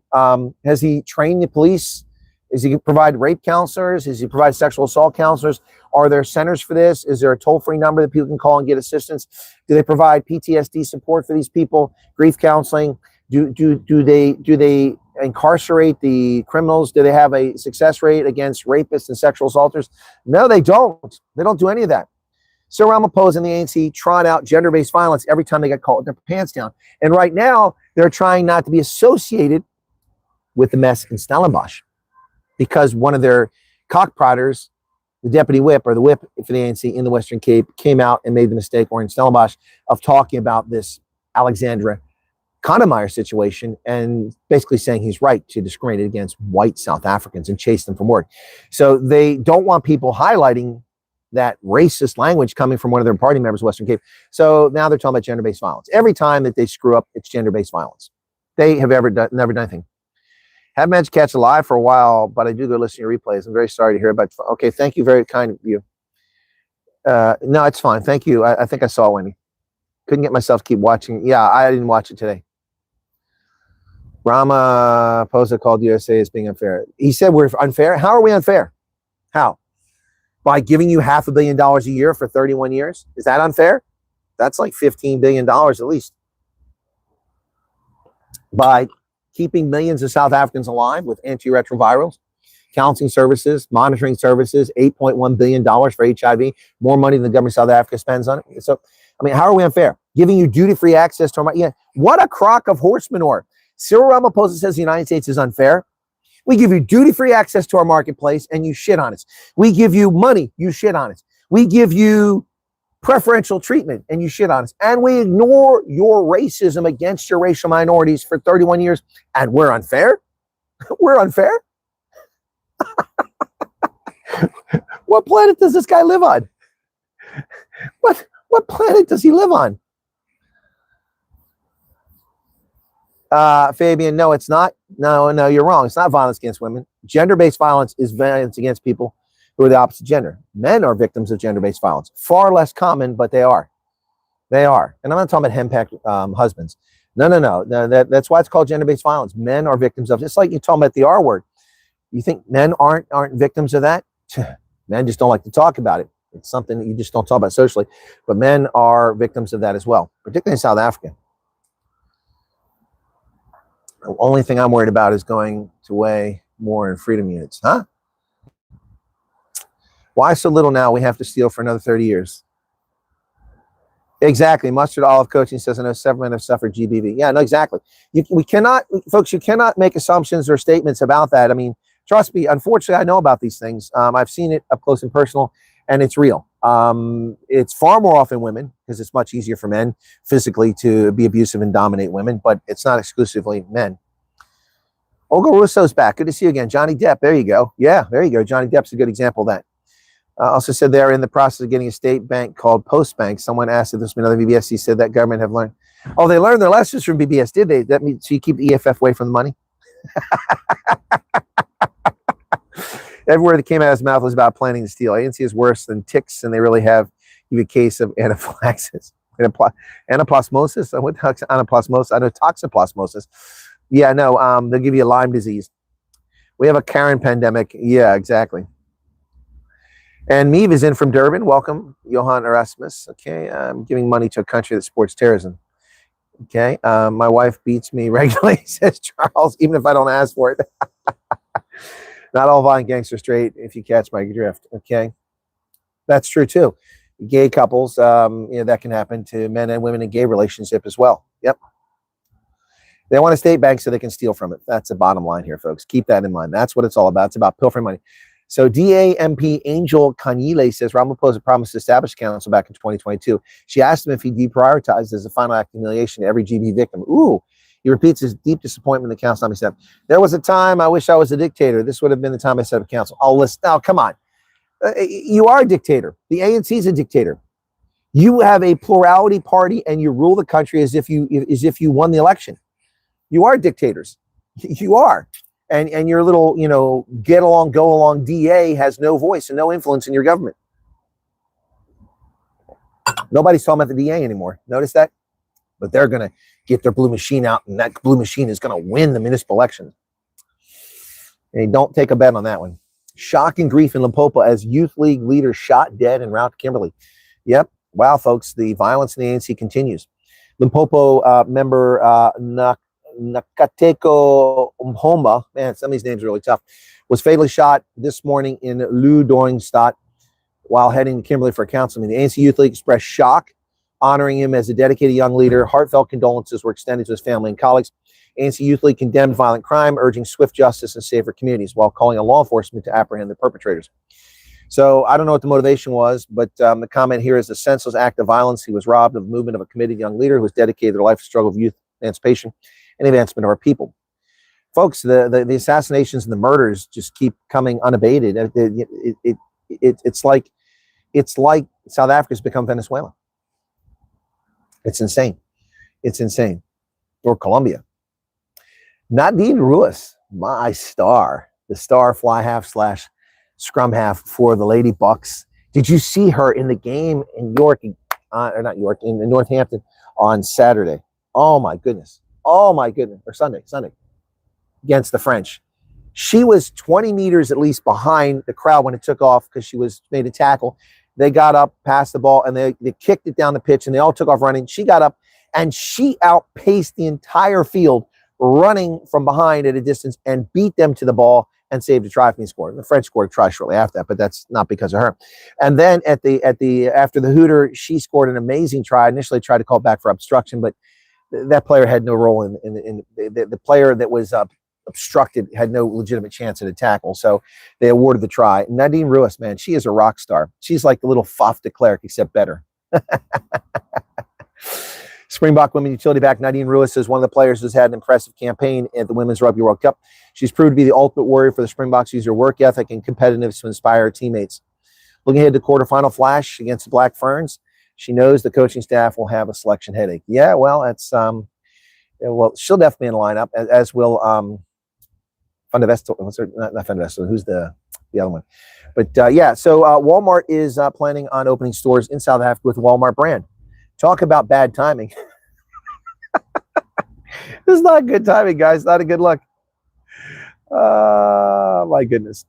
Has he trained the police? Does he provide rape counselors? Does he provide sexual assault counselors? Are there centers for this? Is there a toll-free number that people can call and get assistance? Do they provide PTSD support for these people? Grief counseling? Do they incarcerate the criminals? Do they have a success rate against rapists and sexual assaulters? No, they don't. They don't do any of that. So Ramaphosa and the ANC trot out gender-based violence every time they get caught with their pants down. And right now, they're trying not to be associated with the mess in Stellenbosch because one of their cockprodders, the deputy whip or the whip for the ANC in the Western Cape, came out and made the mistake, or in Stellenbosch, of talking about this Alexandra Condemeyer situation and basically saying he's right to discriminate against white South Africans and chase them from work. So they don't want people highlighting that racist language coming from one of their party members, Western Cape. So now they're talking about gender-based violence. Every time that they screw up, it's gender-based violence. They have never done anything. Haven't managed to catch a live for a while, but I do go listen to your replays. I'm very sorry to hear about. Okay, thank you, very kind of you. No, it's fine. Thank you. I think I saw Wendy. Couldn't get myself to keep watching. Yeah, I didn't watch it today. Ramaphosa called USA as being unfair. He said we're unfair. How are we unfair? How? By giving you $500 million a year for 31 years? Is that unfair? That's like $15 billion at least. By keeping millions of South Africans alive with antiretrovirals, counseling services, monitoring services, $8.1 billion for HIV, more money than the government of South Africa spends on it. So, I mean, how are we unfair? Giving you duty-free access to our money. Yeah, what a crock of horse manure. Cyril Ramaphosa says the United States is unfair. We give you duty-free access to our marketplace and you shit on us. We give you money, you shit on us. We give you preferential treatment and you shit on us. And we ignore your racism against your racial minorities for 31 years and we're unfair? We're unfair? What planet does this guy live on? What planet does he live on? Fabian, no, it's not. No, you're wrong. It's not violence against women. Gender-based violence is violence against people who are the opposite gender. Men are victims of gender-based violence. Far less common, but they are. They are. And I'm not talking about henpecked husbands. No. That's why it's called gender-based violence. Men are victims of it. It's like you're talking about the R word. You think men aren't victims of that? Men just don't like to talk about it. It's something that you just don't talk about socially. But men are victims of that as well, particularly in South Africa. The only thing I'm worried about is going to weigh more in freedom units. Huh? Why so little now? We have to steal for another 30 years. Exactly. Mustard Olive Coaching says, I know several men have suffered GBV. Yeah, no, exactly. We cannot, folks, you cannot make assumptions or statements about that. I mean, trust me, unfortunately, I know about these things. I've seen it up close and personal, and it's real. It's far more often women because it's much easier for men physically to be abusive and dominate women, but it's not exclusively men. Olga Russo's back. Good to see you again. Johnny Depp. There you go. Yeah, there you go. Johnny Depp's a good example of that. Also said they're in the process of getting a state bank called Postbank. Someone asked if there's been other BBS. He said that government have learned. Oh, they learned their lessons from BBS, did they? That means so you keep the EFF away from the money? Every word that came out of his mouth was about planning to steal. ANC is worse than ticks, and they really have even a case of anaphylaxis. Anaplasmosis? What the heck's anaplasmosis? I know toxoplasmosis. Yeah, no, they'll give you Lyme disease. We have a Karen pandemic. Yeah, exactly. And Meave is in from Durban. Welcome, Johan Erasmus. Okay, I'm giving money to a country that supports terrorism. Okay, my wife beats me regularly, says Charles, even if I don't ask for it. Not all violent gangsters straight, if you catch my drift. Okay, that's true too. Gay couples, that can happen to men and women in gay relationship as well. Yep. They want a state bank so they can steal from it. That's the bottom line here, folks. Keep that in mind. That's what it's all about. It's about pilfering money. So DAMP Angel Kanyile says Ramaphosa promised to establish a council back in 2022. She asked him if he deprioritized as a final act of humiliation to every GB victim. Ooh, he repeats his deep disappointment in the council. There was a time I wish I was a dictator. This would have been the time I set up a council. Oh, listen, now come on. You are a dictator. The ANC is a dictator. You have a plurality party and you rule the country as if you won the election. You are dictators. You are. And your little, get along, go along DA has no voice and no influence in your government. Nobody's talking about the DA anymore. Notice that? But they're going to get their blue machine out, and that blue machine is going to win the municipal election. And don't take a bet on that one. Shock and grief in Limpopo as youth league leader shot dead en route to Kimberley. Yep. Wow, folks, the violence in the ANC continues. Limpopo member Nakateko Umhoma, man, some of these names are really tough, was fatally shot this morning in Ludoingstad while heading to Kimberley for a council meeting. The ANC Youth League expressed shock, honoring him as a dedicated young leader. Heartfelt condolences were extended to his family and colleagues. ANC Youth League condemned violent crime, urging swift justice and safer communities, while calling on law enforcement to apprehend the perpetrators. So I don't know what the motivation was, but the comment here is a senseless act of violence. He was robbed of the movement of a committed young leader who was dedicated to the life struggle of youth emancipation and advancement of our people. Folks, the assassinations and the murders just keep coming unabated. It's like South Africa's become Venezuela. It's insane. It's insane. Or Colombia. Nadine Ruiz, my star, the star fly half / scrum half for the Lady Bucks. Did you see her in the game in York, or not York, in Northampton on Saturday? Oh my goodness. Oh my goodness. Or Sunday against the French. She was 20 meters at least behind the crowd when it took off because she was made a tackle. They got up, passed the ball, and they kicked it down the pitch, and they all took off running. She got up, and she outpaced the entire field, running from behind at a distance, and beat them to the ball and saved a try from the score. The French scored a try shortly after that, but that's not because of her. And then after the Hooter, she scored an amazing try. Initially tried to call back for obstruction, but that player had no role in the player that was obstructed had no legitimate chance at a tackle, so they awarded the try. Nadine Ruiz, man, she is a rock star. She's like the little Faf de Klerk, except better. Springbok women utility back Nadine Ruiz is one of the players who's had an impressive campaign at the Women's Rugby World Cup. She's proved to be the ultimate warrior for the Springboks, use her work ethic and competitiveness to inspire her teammates. Looking ahead to quarterfinal flash against the Black Ferns, she knows the coaching staff will have a selection headache. Yeah, well, that's she'll definitely be in the lineup, as will Fundavesto. Not Fundavesto. Who's the other one? But yeah, so Walmart is planning on opening stores in South Africa with the Walmart brand. Talk about bad timing. This is not good timing, guys. Not a good look. My goodness.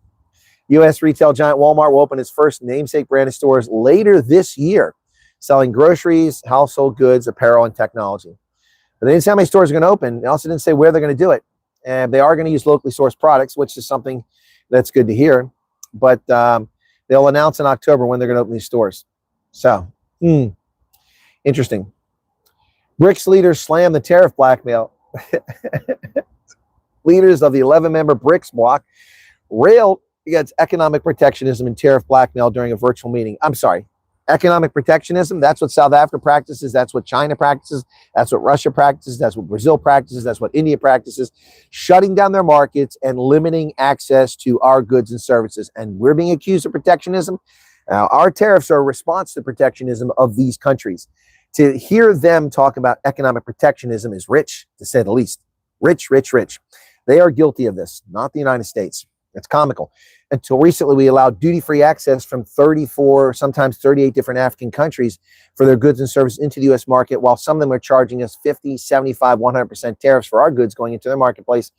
U.S. retail giant Walmart will open its first namesake branded stores later this year, selling groceries, household goods, apparel, and technology. But they didn't say how many stores are going to open. They also didn't say where they're going to do it. And they are going to use locally sourced products, which is something that's good to hear. But they'll announce in October when they're going to open these stores. So, interesting. BRICS leaders slam the tariff blackmail. Leaders of the 11-member BRICS bloc railed against economic protectionism and tariff blackmail during a virtual meeting. I'm sorry. Economic protectionism, that's what South Africa practices, that's what China practices, that's what Russia practices, that's what Brazil practices, that's what India practices, shutting down their markets and limiting access to our goods and services. And we're being accused of protectionism. Now, our tariffs are a response to protectionism of these countries. To hear them talk about economic protectionism is rich, to say the least. Rich, rich, rich. They are guilty of this, not the United States. It's comical. Until recently, we allowed duty-free access from 34, sometimes 38 different African countries for their goods and services into the U.S. market, while some of them are charging us 50, 75, 100% tariffs for our goods going into their marketplace.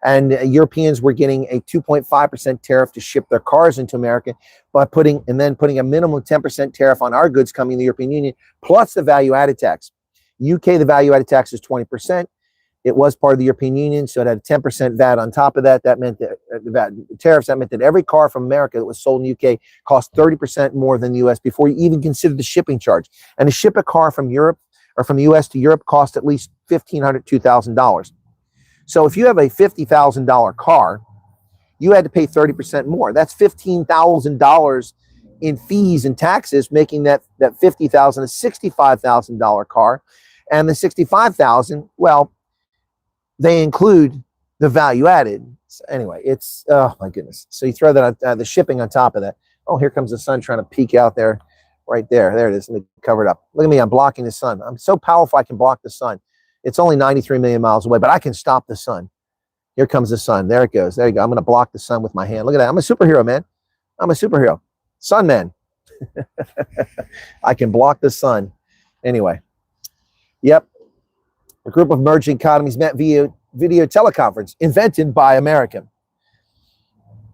And Europeans were getting a 2.5% tariff to ship their cars into America, by putting a minimum 10% tariff on our goods coming in the European Union, plus the value-added tax. UK, the value-added tax is 20%. It was part of the European Union, so it had a 10% VAT on top of that. That meant that tariffs, that meant that every car from America that was sold in the UK cost 30% more than the US before you even consider the shipping charge. And to ship a car from Europe or from the US to Europe cost at least $1,500, $2,000. So if you have a $50,000 car, you had to pay 30% more. That's $15,000 in fees and taxes, making that $50,000 a $65,000 car. And the $65,000, well, they include the value added. So anyway, it's, oh my goodness. So you throw that on, the shipping on top of that. Oh, here comes the sun trying to peek out there. Right there. There it is. Let me cover it up. Look at me. I'm blocking the sun. I'm so powerful I can block the sun. It's only 93 million miles away, but I can stop the sun. Here comes the sun. There it goes. There you go. I'm going to block the sun with my hand. Look at that. I'm a superhero, man. I'm a superhero. Sun man. I can block the sun. Anyway. Yep. A group of emerging economies met via video teleconference invented by America.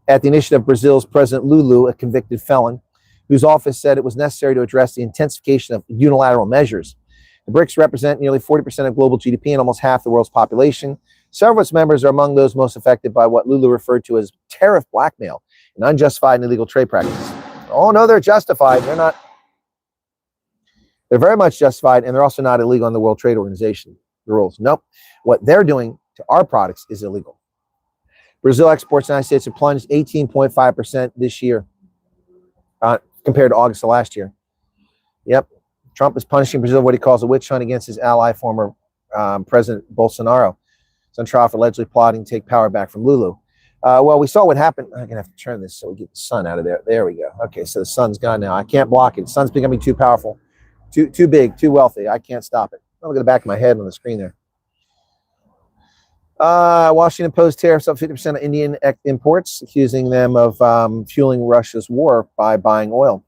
At the initiative of Brazil's President Lula, a convicted felon, whose office said it was necessary to address the intensification of unilateral measures. The BRICS represent nearly 40% of global GDP and almost half the world's population. Several of its members are among those most affected by what Lula referred to as tariff blackmail and unjustified and illegal trade practices. Oh, no, they're justified. They're not. They're very much justified, and they're also not illegal in the World Trade Organization. The rules. Nope. What they're doing to our products is illegal. Brazil exports to the United States have plunged 18.5% this year compared to August of last year. Yep. Trump is punishing Brazil what he calls a witch hunt against his ally, former President Bolsonaro. He's on trial for allegedly plotting to take power back from Lula. Well, we saw what happened. I'm going to have to turn this so we get the sun out of there. There we go. Okay, so the sun's gone now. I can't block it. The sun's becoming too powerful, too big, too wealthy. I can't stop it. Look at the back of my head on the screen there. Washington imposed tariffs up 50% on Indian imports, accusing them of fueling Russia's war by buying oil.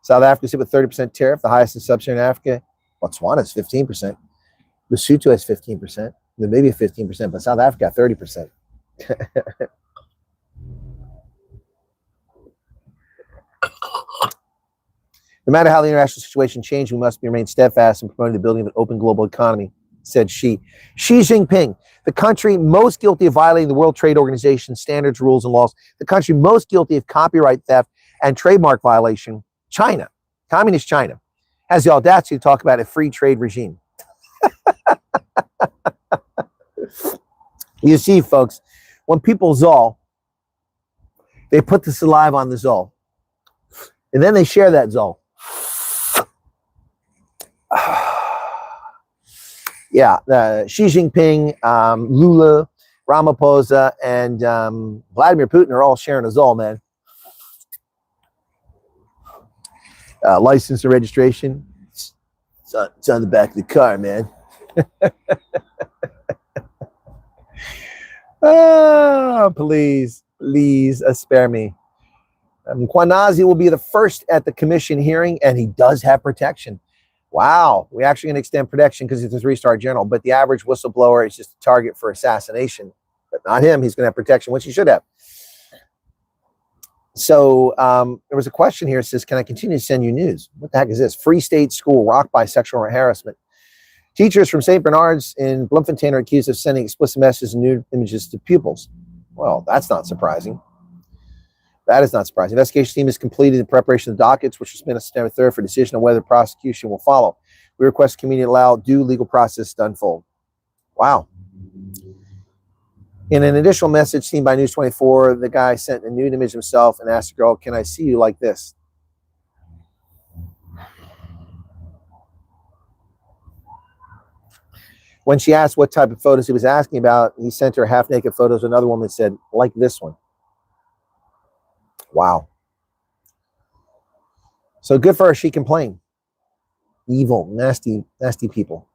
South Africa hit with 30% tariff, the highest in sub-Saharan Africa. Botswana is 15%. Lesotho has 15%. Namibia 15%, but South Africa 30%. No matter how the international situation changed, we must remain steadfast in promoting the building of an open global economy, said Xi. Xi Jinping, the country most guilty of violating the World Trade Organization standards, rules, and laws, the country most guilty of copyright theft and trademark violation, China, communist China, has the audacity to talk about a free trade regime. You see, folks, when people zol, they put the saliva on the zol, and then they share that zol. Yeah, Xi Jinping, Lula, Ramaphosa, and Vladimir Putin are all sharing a zol, man. License and registration, it's on the back of the car, man. Oh, please spare me. Kwanazi will be the first at the commission hearing, and he does have protection. Wow, we're actually going to extend protection because he's a 3-star general, but the average whistleblower is just a target for assassination. But not him. He's going to have protection, which he should have. So there was a question here that says, can I continue to send you news? What the heck is this? Free State School rocked by sexual harassment. Teachers from St. Bernard's in Bloemfontein are accused of sending explicit messages and nude images to pupils. Well, that's not surprising. That is not surprising. The investigation team has completed the preparation of the dockets, which was spent on September 3rd for decision on whether the prosecution will follow. We request the community allow due legal process to unfold. Wow. In an additional message seen by News 24, the guy sent a nude image himself and asked the girl, can I see you like this? When she asked what type of photos he was asking about, he sent her half-naked photos. Another woman said, like this one. Wow. So good for her. She complained. Evil, nasty, nasty people.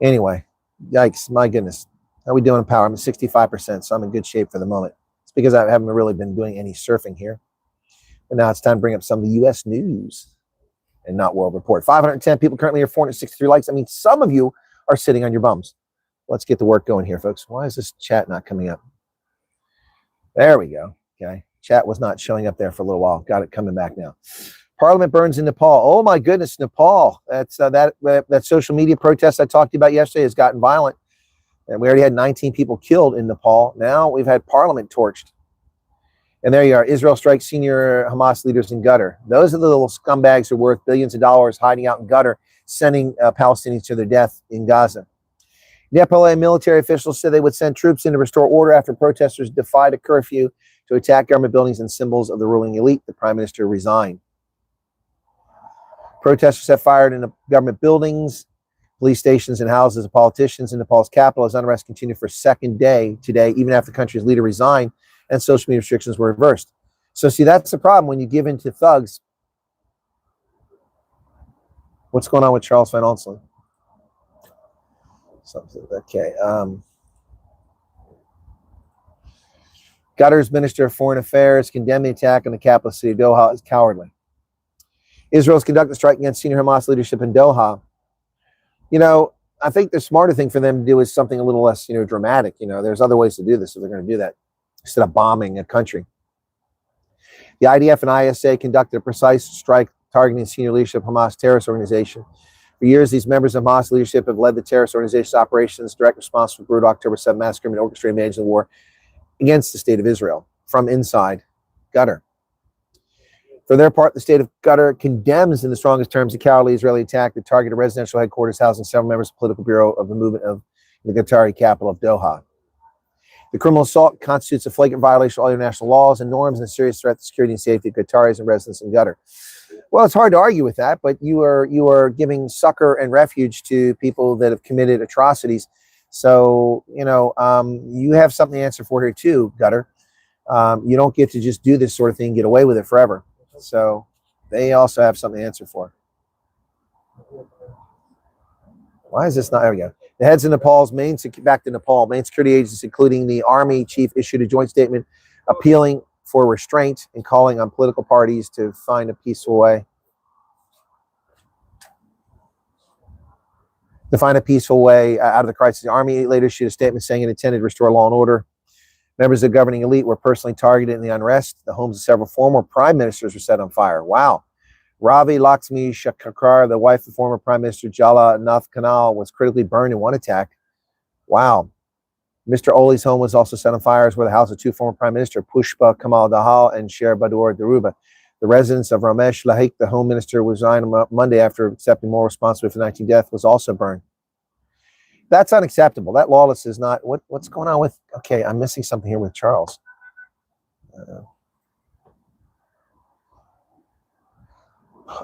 Anyway, yikes, my goodness. How are we doing in power? I'm at 65%, so I'm in good shape for the moment. It's because I haven't really been doing any surfing here. And now it's time to bring up some of the U.S. news and not World Report. 510 people currently here, 463 likes. I mean, some of you are sitting on your bums. Let's get the work going here, folks. Why is this chat not coming up? There we go. Okay. Chat was not showing up there for a little while. Got it coming back now. Parliament burns in Nepal. Oh my goodness, Nepal. That's that social media protest I talked to you about yesterday has gotten violent. And we already had 19 people killed in Nepal. Now we've had Parliament torched. And there you are. Israel strikes senior Hamas leaders in Qatar. Those are the little scumbags who are worth billions of dollars hiding out in Qatar, sending Palestinians to their death in Gaza. Nepali military officials said they would send troops in to restore order after protesters defied a curfew to attack government buildings and symbols of the ruling elite. The prime minister resigned. Protesters have fired into government buildings, police stations, and houses of politicians in Nepal's capital as unrest continued for a second day today, even after the country's leader resigned and social media restrictions were reversed. So see, that's the problem when you give in to thugs. What's going on with Charles Van Onselen? Something, okay. Qatar's Minister of Foreign Affairs condemned the attack on the capital city of Doha as cowardly. Israel's conducted a strike against senior Hamas leadership in Doha. You know, I think the smarter thing for them to do is something a little less, dramatic. There's other ways to do this if they're going to do that instead of bombing a country. The IDF and ISA conducted a precise strike targeting senior leadership of Hamas terrorist organization. For years, these members of Hamas leadership have led the terrorist organization's operations, direct response to the brutal October 7 massacre and orchestrated managing the war against the state of Israel from inside Qatar. For their part, the state of Qatar condemns in the strongest terms the cowardly Israeli attack that targeted residential headquarters housing several members of the political bureau of the movement of the Qatari capital of Doha. The criminal assault constitutes a flagrant violation of all international laws and norms and a serious threat to security and safety of Qataris and residents in Qatar. Well, it's hard to argue with that, but you are giving succor and refuge to people that have committed atrocities. So, you have something to answer for here too, Qatar. You don't get to just do this sort of thing and get away with it forever. So they also have something to answer for. Why is this not? There we go. The heads of Nepal's back to Nepal, main security agencies, including the army chief, issued a joint statement appealing for restraint and calling on political parties to find a peaceful way. Out of the crisis. The army later issued a statement saying it intended to restore law and order. Members of the governing elite were personally targeted in the unrest. The homes of several former prime ministers were set on fire. Wow. Ravi Lakshmi Shakar, the wife of former Prime Minister Jala Nath Kanal, was critically burned in one attack. Wow. Mr. Oli's home was also set on fire, as were the house of two former Prime Minister Pushpa Kamal Dahal and Sher Badur Daruba. The residence of Ramesh Lahik, the home minister, was resigned on Monday after accepting moral responsibility for the 19 death, was also burned. That's unacceptable. That lawless is not. What's going on with? Okay, I'm missing something here with Charles.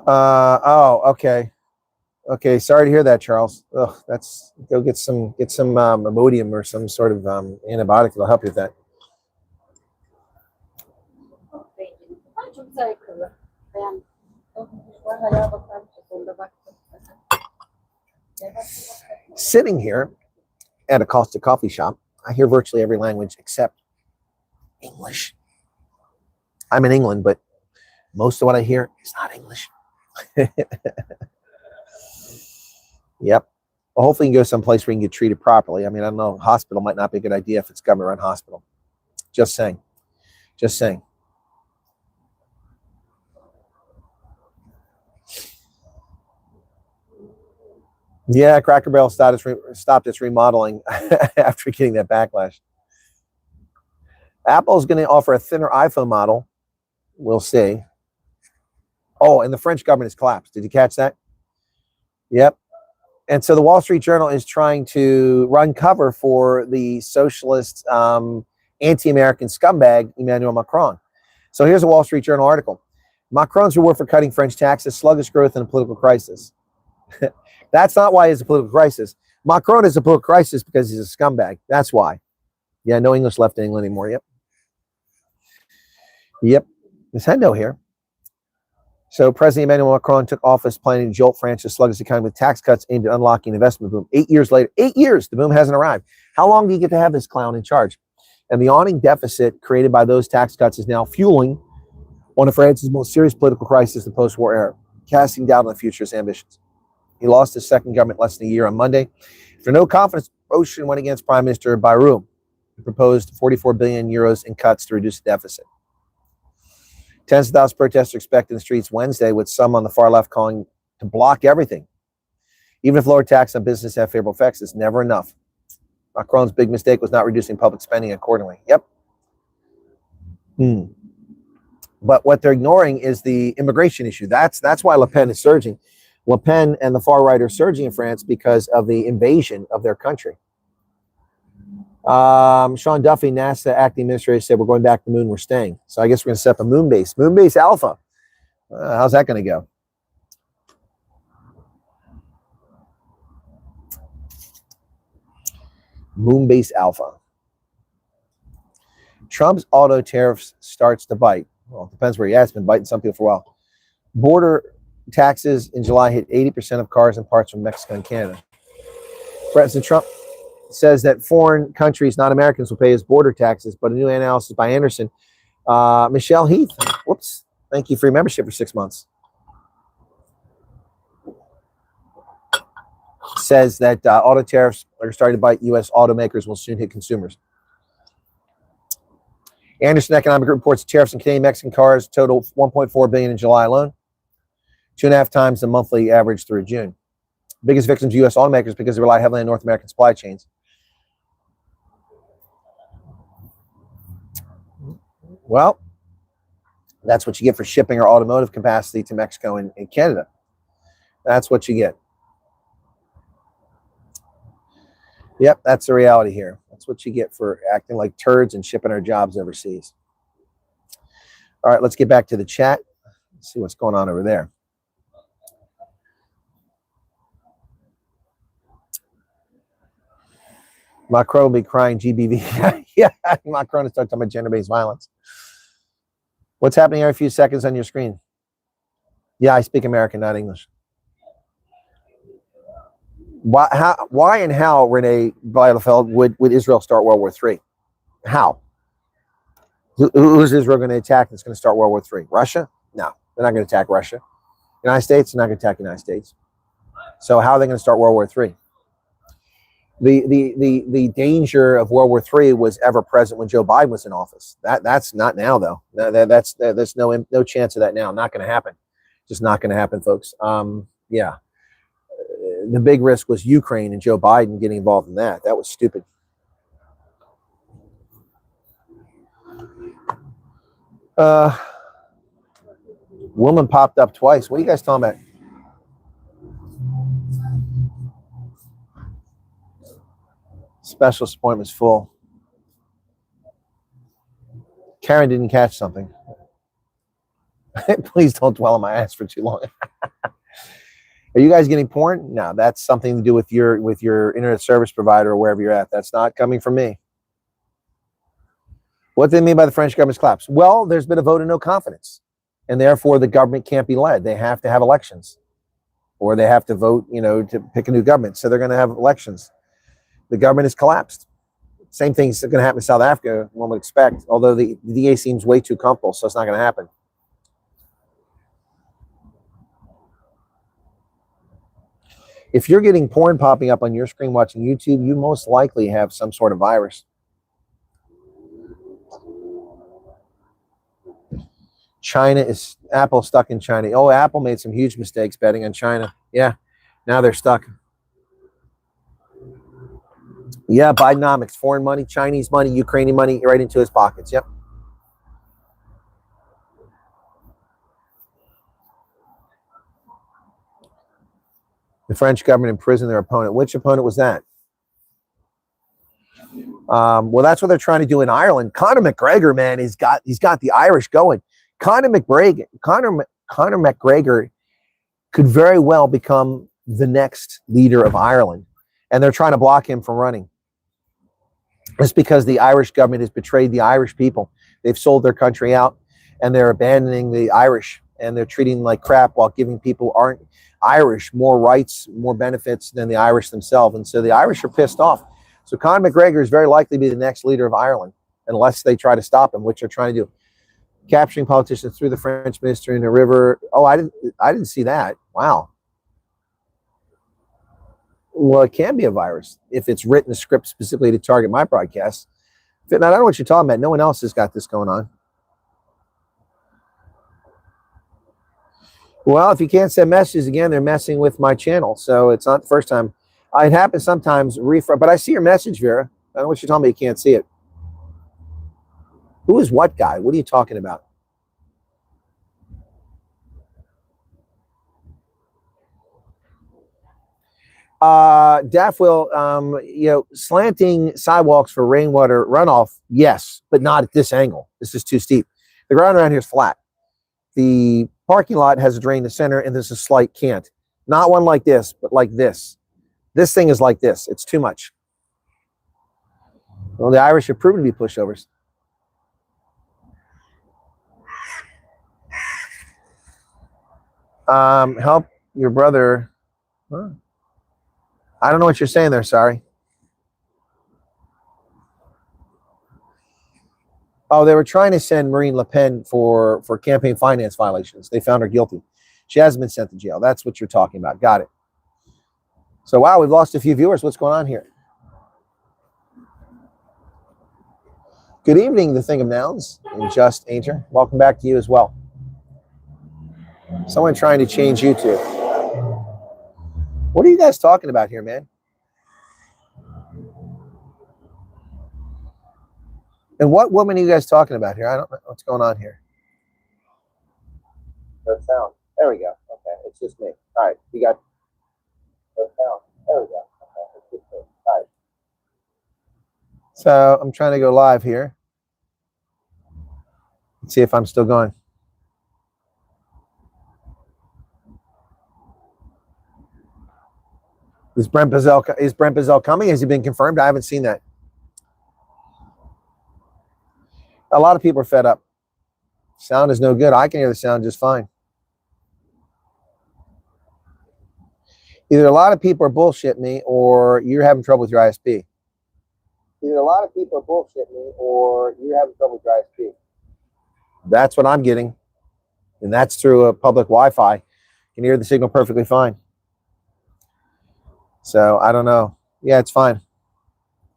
Okay. Okay, sorry to hear that, Charles. Ugh, go get some Imodium or some sort of antibiotic that'll help you with that. Sitting here at a Costa coffee shop, I hear virtually every language except English. I'm in England, but most of what I hear is not English. Yep. Well, hopefully you can go someplace where you can get treated properly. I mean, I don't know, hospital might not be a good idea if it's government-run hospital. Just saying. Just saying. Yeah, Cracker Barrel stopped its remodeling after getting that backlash. Apple is going to offer a thinner iPhone model. We'll see. Oh, and the French government has collapsed. Did you catch that? Yep. And so the Wall Street Journal is trying to run cover for the socialist, anti-American scumbag, Emmanuel Macron. So here's a Wall Street Journal article. Macron's reward for cutting French taxes, sluggish growth, and a political crisis. That's not why it's a political crisis. Macron is a political crisis because he's a scumbag. That's why. Yeah, no English left in England anymore. Yep. Yep. Nintendo here. So President Emmanuel Macron took office planning to jolt France's sluggish economy with tax cuts aimed at unlocking investment boom. 8 years later, 8 years, the boom hasn't arrived. How long do you get to have this clown in charge? And the awning deficit created by those tax cuts is now fueling one of France's most serious political crises in the post-war era, casting doubt on the future's ambitions. He lost his second government less than a year on Monday. After no confidence motion went against Prime Minister Bayrou, who proposed 44 billion euros in cuts to reduce the deficit. Tens of thousands of protesters are expected in the streets Wednesday, with some on the far left calling to block everything. Even if lower tax on business have favorable effects, it's never enough. Macron's big mistake was not reducing public spending accordingly. Yep. But what they're ignoring is the immigration issue. That's why Le Pen is surging. Le Pen and the far right are surging in France because of the invasion of their country. Sean Duffy, NASA acting administrator, said we're going back to the moon, we're staying. So I guess we're going to set up a moon base alpha. How's that going to go? Moonbase alpha. Trump's auto tariffs starts to bite. Well, it depends where he has been biting some people for a while. Border taxes in July hit 80% of cars and parts from Mexico and Canada. President Trump says that foreign countries, not Americans, will pay his border taxes, but a new analysis by Anderson. Michelle Heath, whoops, thank you for your membership for 6 months. Says that auto tariffs are starting to bite U.S. automakers, will soon hit consumers. Anderson Economic Group reports tariffs on Canadian Mexican cars total $1.4 billion in July alone, 2.5 times the monthly average through June. Biggest victims of U.S. automakers because they rely heavily on North American supply chains. Well, that's what you get for shipping our automotive capacity to Mexico and Canada. That's what you get. Yep, that's the reality here. That's what you get for acting like turds and shipping our jobs overseas. All right, let's get back to the chat. Let's see what's going on over there. Macron will be crying GBV. Yeah, Macron is talking about gender-based violence. What's happening every few seconds on your screen? Yeah, I speak American, not English. Why and how, Renee Bielefeld, would Israel start World War III? How? Who is Israel going to attack that's going to start World War III? Russia? No, they're not going to attack Russia. United States? They're not going to attack the United States. So how are they going to start World War III? The danger of World War III was ever present when Joe Biden was in office. That's not now, though. There's no chance of that now. Not going to happen. Just not going to happen, folks. Yeah. The big risk was Ukraine and Joe Biden getting involved in that. That was stupid. Woman popped up twice. What are you guys talking about? Special appointment's full. Karen didn't catch something. Please don't dwell on my ass for too long. Are you guys getting porn? No, that's something to do with your internet service provider or wherever you're at. That's not coming from me. What do they mean by the French government's collapse? Well, there's been a vote of no confidence, and therefore the government can't be led. They have to have elections, or they have to vote, to pick a new government. So they're going to have elections. The government has collapsed. Same thing's going to happen in South Africa, one would expect, although the DA seems way too comfortable, so it's not going to happen. If you're getting porn popping up on your screen watching YouTube, you most likely have some sort of virus. Apple stuck in China. Oh, Apple made some huge mistakes betting on China. Yeah, now they're stuck. Yeah, Bidenomics, foreign money, Chinese money, Ukrainian money, right into his pockets. Yep. The French government imprisoned their opponent. Which opponent was that? Well, that's what they're trying to do in Ireland. Conor McGregor, man, he's got the Irish going. Conor McGregor could very well become the next leader of Ireland, and they're trying to block him from running. It's because the Irish government has betrayed the Irish people. They've sold their country out, and they're abandoning the Irish, and they're treating them like crap while giving people who aren't Irish more rights, more benefits than the Irish themselves. And so the Irish are pissed off. So Conor McGregor is very likely to be the next leader of Ireland. unless they try to stop him, which they're trying to do. Capturing politicians through the French minister in the river. Oh, I didn't see that. Wow. Well, it can be a virus if it's written a script specifically to target my broadcast. I don't know what you're talking about. No one else has got this going on. Well, if you can't send messages again, they're messing with my channel. So it's not the first time. It happens sometimes. But I see your message, Vera. I don't know what you're talking about. You can't see it. Who is what guy? What are you talking about? Daffwill, slanting sidewalks for rainwater runoff, yes, but not at this angle. This is too steep. The ground around here is flat. The parking lot has a drain in the center, and there's a slight cant. Not one like this, but like this. This thing is like this. It's too much. Well, the Irish have proven to be pushovers. Help your brother. Huh? I don't know what you're saying there. Sorry. Oh, they were trying to send Marine Le Pen for campaign finance violations. They found her guilty. She hasn't been sent to jail. That's what you're talking about. Got it. So, wow, we've lost a few viewers. What's going on here? Good evening, the Thing of Nouns, and Just Ainter. Welcome back to you as well. Someone trying to change YouTube. What are you guys talking about here, man? And what woman are you guys talking about here? I don't know what's going on here. No sound. There we go. Okay, it's just me. All right, you got no sound. There we go. Okay, it's just me. All right. So I'm trying to go live here. Let's see if I'm still going. Is Brent Bizzell coming? Has he been confirmed? I haven't seen that. A lot of people are fed up. Sound is no good. I can hear the sound just fine. Either a lot of people are bullshitting me or you're having trouble with your ISP. Either a lot of people are bullshitting me or you're having trouble with your ISP. That's what I'm getting. And that's through a public Wi-Fi. You can hear the signal perfectly fine. So I don't know. Yeah, it's fine.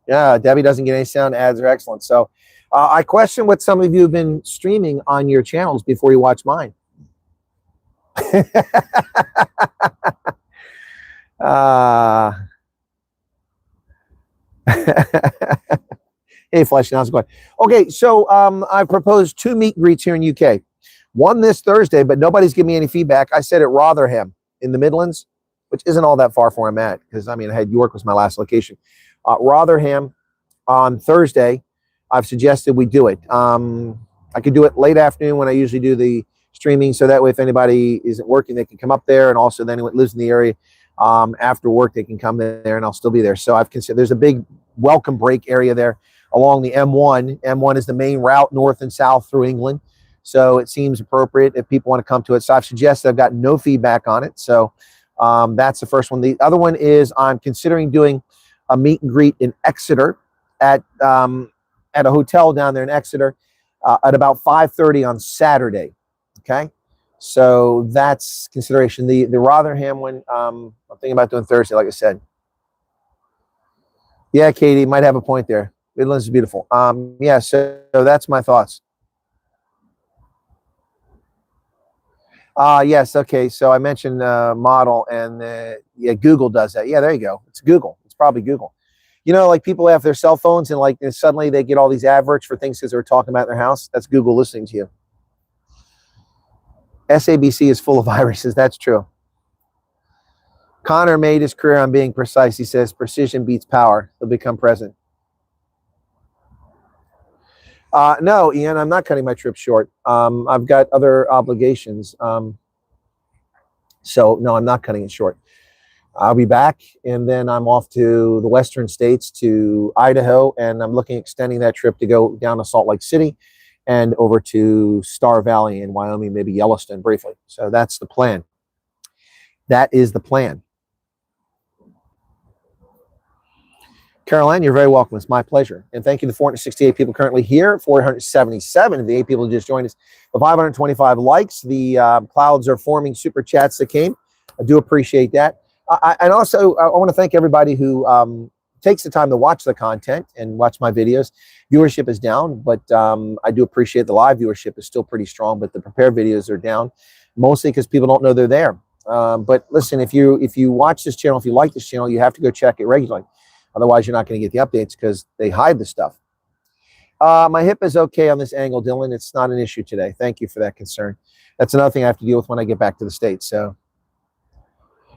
Yeah, Debbie doesn't get any sound. Ads are excellent. So I question what some of you have been streaming on your channels before you watch mine. Hey, Flesh, how's it going? Okay, so I proposed 2 meet and greets here in UK. One this Thursday, but nobody's giving me any feedback. I said at Rotherham in the Midlands, which isn't all that far from where I'm at, because I mean, York was my last location. Rotherham on Thursday, I've suggested we do it. I could do it late afternoon when I usually do the streaming, so that way if anybody isn't working, they can come up there, and also then anyone lives in the area, after work, they can come there, and I'll still be there. So I've considered there's a big welcome break area there along the M1. M1 is the main route north and south through England, so it seems appropriate if people want to come to it. So I've suggested, I've got no feedback on it, so that's the first one. The other one is I'm considering doing a meet and greet in Exeter at a hotel down there in Exeter at about 5:30 on Saturday. Okay, so that's consideration. The Rotherham one, I'm thinking about doing Thursday, like I said. Yeah, Katie might have a point there. Midlands is beautiful. Yeah, so that's my thoughts. Yes, okay. So I mentioned model, and yeah, Google does that. Yeah, there you go. It's Google. It's probably Google. You know, like people have their cell phones and and suddenly they get all these adverts for things because they're talking about in their house. That's Google listening to you. SABC is full of viruses. That's true. Connor made his career on being precise. He says precision beats power. He'll become president. No, Ian, I'm not cutting my trip short. I've got other obligations. So no, I'm not cutting it short. I'll be back, and then I'm off to the western states, to Idaho, and I'm looking at extending that trip to go down to Salt Lake City and over to Star Valley in Wyoming, maybe Yellowstone briefly. So that's the plan. That is the plan. Caroline, you're very welcome. It's my pleasure. And thank you to the 468 people currently here, 477 of the 8 people who just joined us, the 525 likes, the clouds are forming super chats that came. I do appreciate that. And also, I want to thank everybody who takes the time to watch the content and watch my videos. Viewership is down, but I do appreciate the live viewership is still pretty strong, but the prepared videos are down, mostly because people don't know they're there. But listen, if you watch this channel, if you like this channel, you have to go check it regularly. Otherwise, you're not going to get the updates because they hide the stuff. My hip is okay on this angle, Dylan. It's not an issue today. Thank you for that concern. That's another thing I have to deal with when I get back to the States. So,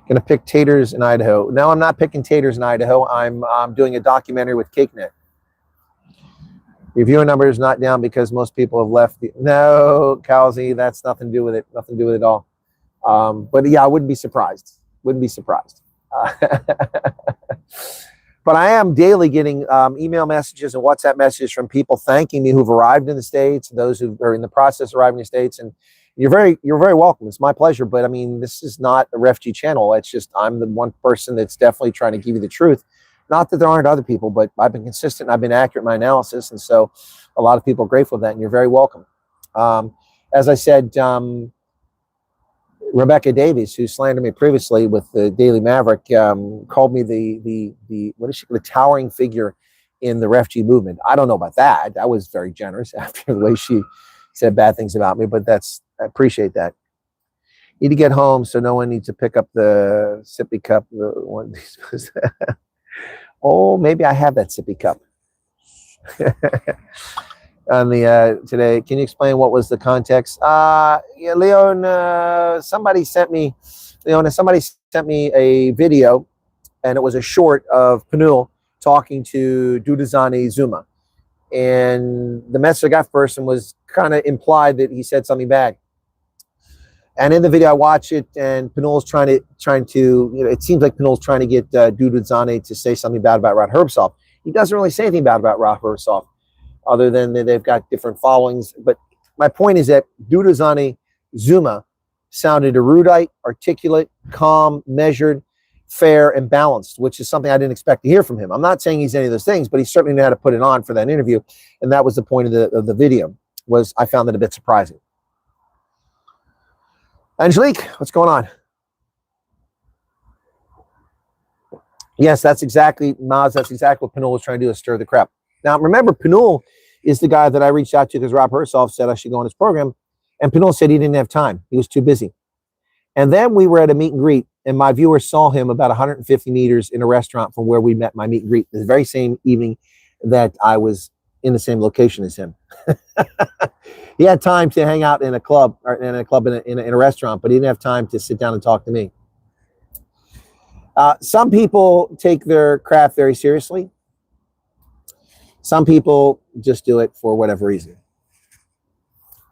going to pick taters in Idaho. No, I'm not picking taters in Idaho. I'm doing a documentary with CakeNet. Your viewer number is not down because most people have left. No, Cowsey, that's nothing to do with it. Nothing to do with it at all. But yeah, I wouldn't be surprised. Wouldn't be surprised. But I am daily getting email messages and WhatsApp messages from people thanking me who've arrived in the States, those who are in the process of arriving in the States. And you're very welcome. It's my pleasure. But I mean, this is not a refugee channel. It's just I'm the one person that's definitely trying to give you the truth. Not that there aren't other people, but I've been consistent and I've been accurate in my analysis. And so a lot of people are grateful for that, and you're very welcome. As I said, Rebecca Davies, who slandered me previously with the Daily Maverick, called me the what is she, the towering figure in the refugee movement. I don't know about that. I was very generous after the way she said bad things about me, but I appreciate that. Need to get home, so no one needs to pick up the sippy cup. The one. Oh, maybe I have that sippy cup. On the today, can you explain what was the context? Yeah, Leon, somebody sent me a video, and it was a short of Panul talking to Duduzane Zuma, and the message I got person was kind of implied that he said something bad. And in the video, I watch it, and Panul's trying to, it seems like Panul's trying to get Duduzane to say something bad about Rod Herbsoft. He doesn't really say anything bad about Rod Herbsoft, other than they've got different followings. But my point is that Duduzane Zuma sounded erudite, articulate, calm, measured, fair, and balanced, which is something I didn't expect to hear from him. I'm not saying he's any of those things, but he certainly knew how to put it on for that interview. And that was the point of the video, was I found it a bit surprising. Angelique, what's going on? Yes, that's exactly, Maz, that's exactly what Panul was trying to do, is stir the crap. Now, remember, Panul is the guy that I reached out to because Rob Hersov said I should go on his program, and Panul said he didn't have time. He was too busy. And then we were at a meet and greet, and my viewers saw him about 150 meters in a restaurant from where we met my meet and greet, the very same evening that I was in the same location as him. He had time to hang out in a club, or in a restaurant, but he didn't have time to sit down and talk to me. Some people take their craft very seriously. Some people just do it for whatever reason.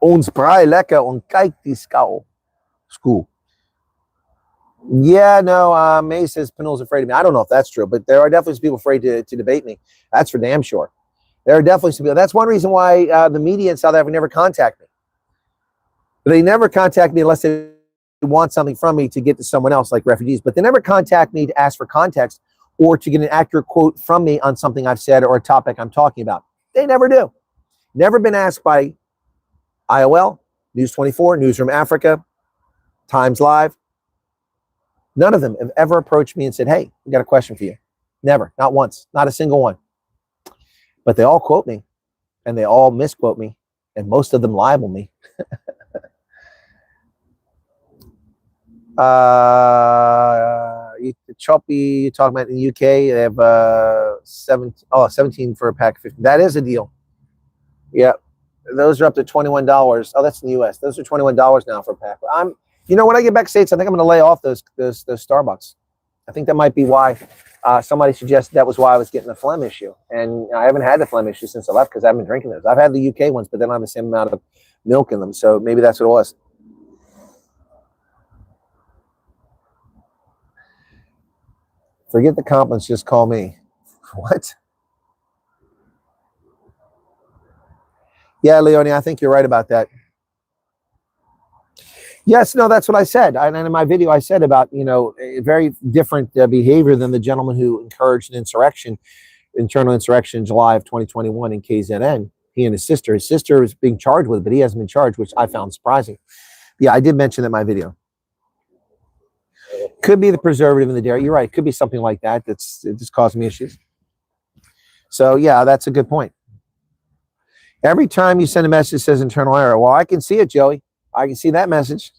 Ons braai lekker en kyk die skou. School. Yeah, no, May says Panul's afraid of me. I don't know if that's true, but there are definitely some people afraid to debate me. That's for damn sure. There are definitely some people. That's one reason why the media in South Africa never contact me. They never contact me unless they want something from me to get to someone else, like refugees. But they never contact me to ask for context or to get an accurate quote from me on something I've said or a topic I'm talking about. They never do. Never been asked by IOL, News 24, Newsroom Africa, Times Live. None of them have ever approached me and said, hey, we got a question for you. Never, not once, not a single one. But they all quote me, and they all misquote me, and most of them libel me. Choppy, you talking about in the UK, they have 17 for a pack of 50. That is a deal. Yeah, those are up to $21. Oh, that's in the US. Those are $21 now for a pack. When I get back to States, I think I'm going to lay off those Starbucks. I think that might be why somebody suggested that was why I was getting the phlegm issue. And I haven't had the phlegm issue since I left because I haven't been drinking those. I've had the UK ones, but they don't have the same amount of milk in them. So maybe that's what it was. Forget the compliments, just call me. What? Yeah, Leonie, I think you're right about that. Yes, no, that's what I said. And in my video, I said about, a very different behavior than the gentleman who encouraged an insurrection internal insurrection in July of 2021 in KZN. He and his sister is being charged with it, but he hasn't been charged, which I found surprising. Yeah, I did mention that in my video. Could be the preservative in the dairy. You're right. It could be something like that. It's just causing me issues. So yeah, that's a good point. Every time you send a message that says internal error, well, I can see it, Joey. I can see that message.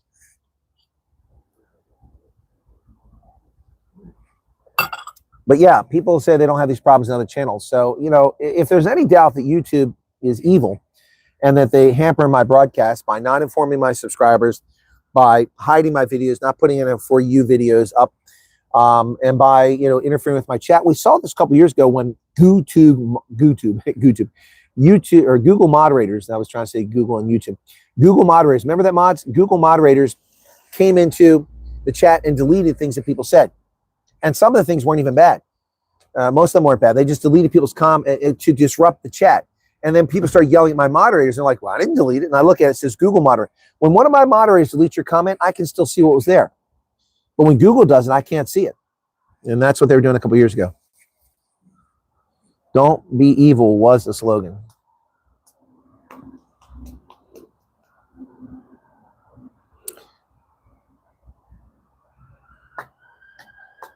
But yeah, people say they don't have these problems in other channels. So, you know, if there's any doubt that YouTube is evil and that they hamper my broadcast by not informing my subscribers, by hiding my videos, not putting in a For You videos up, and by, you know, interfering with my chat. We saw this a couple years ago when YouTube or Google moderators, I was trying to say Google and YouTube. Google moderators, remember that, mods? Google moderators came into the chat and deleted things that people said. And some of the things weren't even bad. Most of them weren't bad. They just deleted people's comments to disrupt the chat. And then people started yelling at my moderators. They're like, well, I didn't delete it. And I look at it, it says Google moderator. When one of my moderators deletes your comment, I can still see what was there. But when Google does it, I can't see it. And that's what they were doing a couple years ago. Don't be evil was the slogan.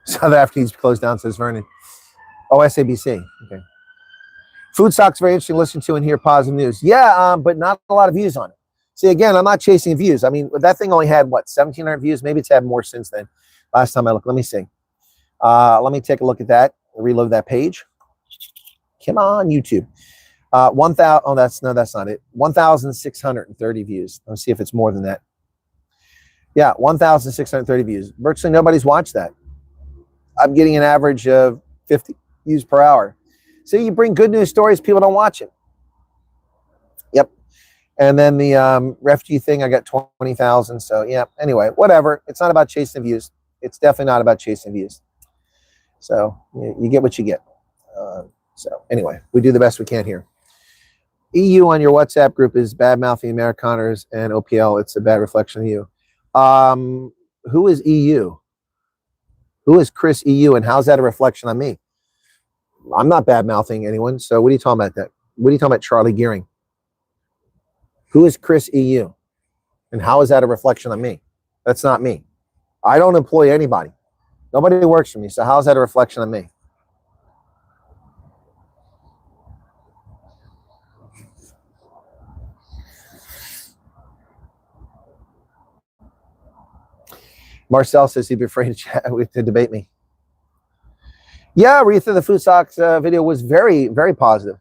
South Africa needs to close down, says Vernon. Oh, SABC. Okay. Food stock's very interesting to listen to and hear positive news. Yeah, but not a lot of views on it. See, again, I'm not chasing views. I mean, that thing only had, what, 1,700 views? Maybe it's had more since then. Last time I looked. Let me see. Let me take a look at that. Reload that page. Come on, YouTube. 1,000. Oh, that's not it. 1,630 views. Let's see if it's more than that. Yeah, 1,630 views. Virtually nobody's watched that. I'm getting an average of 50 views per hour. So you bring good news stories, people don't watch it. Yep. And then the refugee thing, I got 20,000. So yeah, anyway, whatever. It's not about chasing views. It's definitely not about chasing views. So you get what you get. So anyway, we do the best we can here. EU on your WhatsApp group is bad-mouthing Amerikaners and OPL. It's a bad reflection of you. Who is EU? Who is Chris EU, and how's that a reflection on me? I'm not bad-mouthing anyone, so what are you talking about that? What are you talking about, Charlie Gearing? Who is Chris EU, and how is that a reflection on me? That's not me. I don't employ anybody. Nobody works for me, so how is that a reflection on me? Marcel says he'd be afraid to chat to debate me. Yeah, Retha, the food stocks video was very, very positive.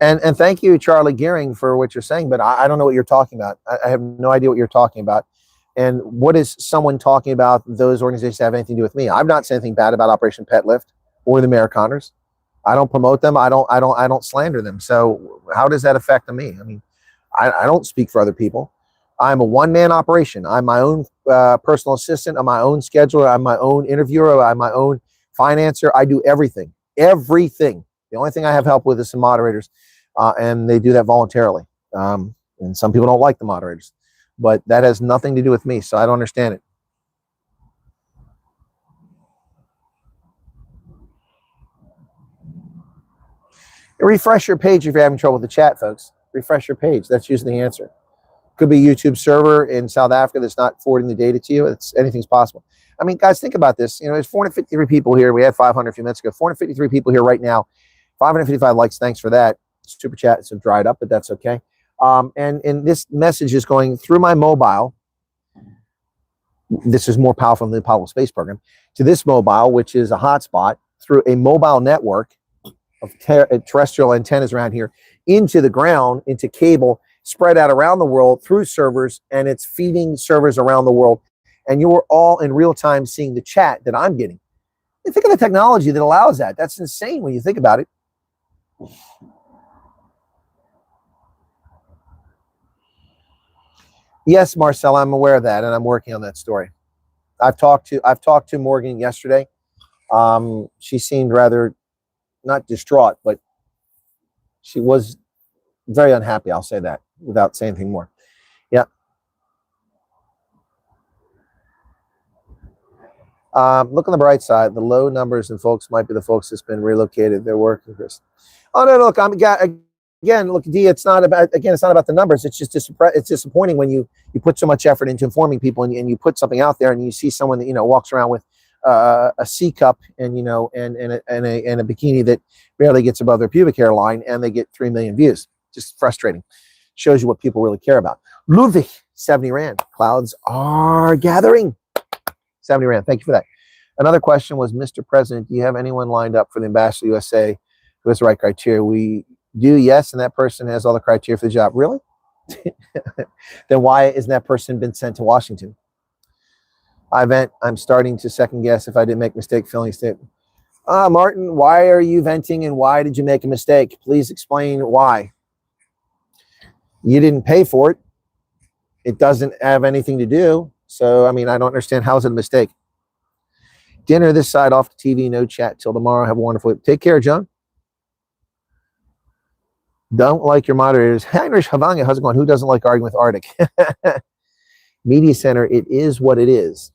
And thank you, Charlie Gearing, for what you're saying, but I don't know what you're talking about. I have no idea what you're talking about. And what is someone talking about those organizations have anything to do with me? I've not said anything bad about Operation Pet Lift or the Amerikaners. I don't promote them. I don't slander them. So how does that affect me? I mean, I don't speak for other people. I'm a one-man operation. I'm my own personal assistant. I'm my own scheduler. I'm my own interviewer. I'm my own financer. I do everything. Everything. The only thing I have help with is some moderators, and they do that voluntarily. And some people don't like the moderators, but that has nothing to do with me, so I don't understand it. Refresh your page if you're having trouble with the chat, folks. Refresh your page. That's usually the answer. Could be a YouTube server in South Africa that's not forwarding the data to you. Anything's possible. I mean, guys, think about this. You know, there's 453 people here. We had 500 a few minutes ago. 453 people here right now. 555 likes. Thanks for that. Super chat is dried up, but that's okay. And this message is going through my mobile. This is more powerful than the Apollo space program. To this mobile, which is a hotspot, through a mobile network of terrestrial antennas around here, into the ground, into cable, spread out around the world through servers, and it's feeding servers around the world. And you're all in real time seeing the chat that I'm getting. And think of the technology that allows that. That's insane when you think about it. Yes, Marcel, I'm aware of that, and I'm working on that story. I've talked to Morgan yesterday. She seemed rather not distraught, but she was very unhappy. I'll say that without saying anything more. Yeah. Look on the bright side. The low numbers and folks might be the folks that's been relocated. They're working, Chris. Oh no, look, again, look, D. It's not about the numbers. It's just it's disappointing when you put so much effort into informing people and you put something out there and you see someone that walks around with a C cup and and a bikini that barely gets above their pubic hair line and they get 3 million views. Just frustrating. Shows you what people really care about. Ludwig, 70 Rand. Clouds are gathering. 70 Rand. Thank you for that. Another question was, Mr. President, do you have anyone lined up for the Ambassador USA who has the right criteria? We do, yes, and that person has all the criteria for the job. Really? Then why isn't that person been sent to Washington? I'm starting to second guess if I didn't make a mistake filling a statement. Martin, why are you venting and why did you make a mistake? Please explain why. You didn't pay for it. It doesn't have anything to do. So, I mean, I don't understand. How is it a mistake? Dinner this side off the TV, no chat till tomorrow. Have a wonderful week. Take care, John. Don't like your moderators. Heinrich Havanga, how's it going? Who doesn't like arguing with Arctic? Media Center, it is what it is.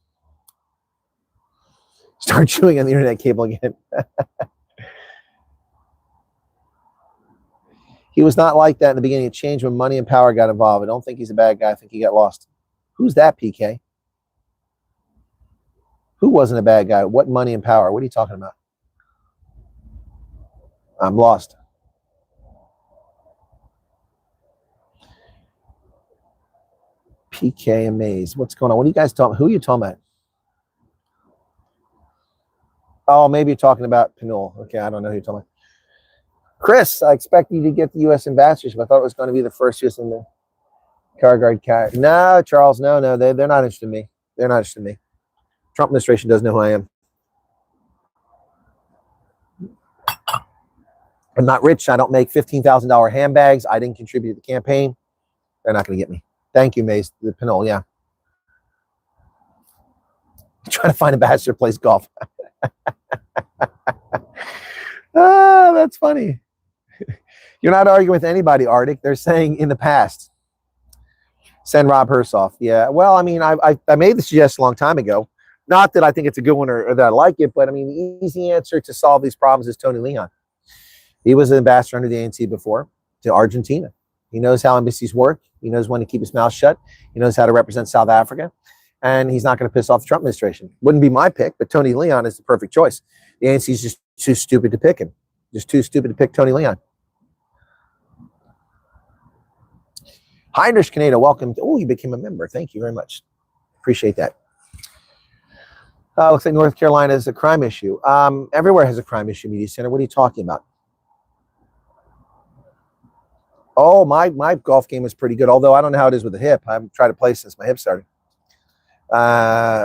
Start chewing on the internet cable again. He was not like that in the beginning. It changed when money and power got involved. I don't think he's a bad guy. I think he got lost. Who's that, PK? Who wasn't a bad guy? What money and power? What are you talking about? I'm lost. PK Amaze. What's going on? What are you guys talking? Who are you talking about? Oh, maybe you're talking about Pinole. Okay, I don't know who you're talking about. Chris, I expect you to get the U.S. ambassadorship. I thought it was going to be the first U.S. in the car guard cat. No, Charles, no, they're not interested in me. They're not interested in me. Trump administration doesn't know who I am. I'm not rich. I don't make $15,000 handbags. I didn't contribute to the campaign. They're not going to get me. Thank you, Mace. The Pinole, yeah. Trying to find a ambassador plays golf. Ah, that's funny. You're not arguing with anybody, Arctic. They're saying in the past. Send Rob Hersoff. Yeah. Well, I mean, I made the suggestion a long time ago. Not that I think it's a good one or that I like it, but I mean, the easy answer to solve these problems is Tony Leon. He was an ambassador under the ANC before to Argentina. He knows how embassies work. He knows when to keep his mouth shut. He knows how to represent South Africa. And he's not going to piss off the Trump administration. Wouldn't be my pick, but Tony Leon is the perfect choice. The ANC is just too stupid to pick him. Just too stupid to pick Tony Leon. Heinrich Canada, welcome. Oh, you became a member. Thank you very much. Appreciate that. Looks like North Carolina is a crime issue. Everywhere has a crime issue, Media Center. What are you talking about? Oh, my golf game is pretty good, although I don't know how it is with the hip. I've tried to play since my hip started.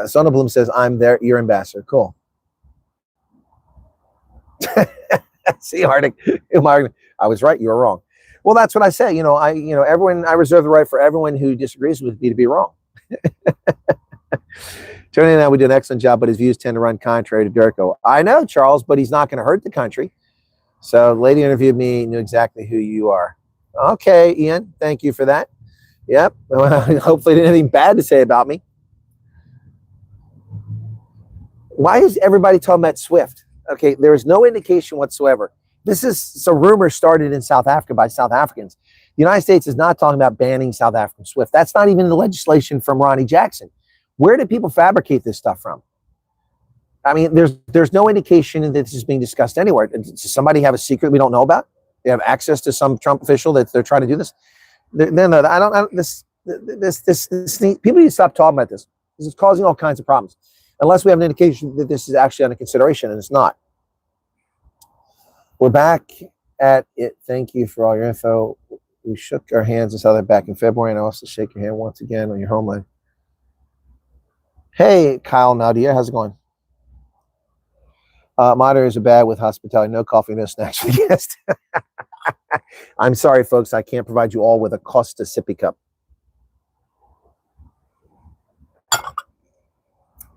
Sona Bloom says, I'm there, your ambassador. Cool. See, Arctic, I was right, you were wrong. Well, that's what I say. I reserve the right for everyone who disagrees with me to be wrong. Tony and I, we do an excellent job, but his views tend to run contrary to Durko. I know, Charles, but he's not going to hurt the country. So the lady interviewed me, knew exactly who you are. Okay, Ian, thank you for that. Yep. Hopefully didn't have anything bad to say about me. Why is everybody talking about SWIFT? Okay, there is no indication whatsoever. This is some rumor started in South Africa by South Africans. The United States is not talking about banning South African SWIFT. That's not even the legislation from Ronnie Jackson. Where did people fabricate this stuff from? I mean, there's no indication that this is being discussed anywhere. Does somebody have a secret we don't know about? They have access to some Trump official that they're trying to do this? No, I don't. This people need to stop talking about this. This is causing all kinds of problems. Unless we have an indication that this is actually under consideration, and it's not. We're back at it. Thank you for all your info. We shook our hands and saw that back in February, and I also shake your hand once again on your homeland. Hey, Kyle Nadia, how's it going? Moderators are bad with hospitality. No coffee, no snacks for the guest. I'm sorry, folks. I can't provide you all with a Costa sippy cup.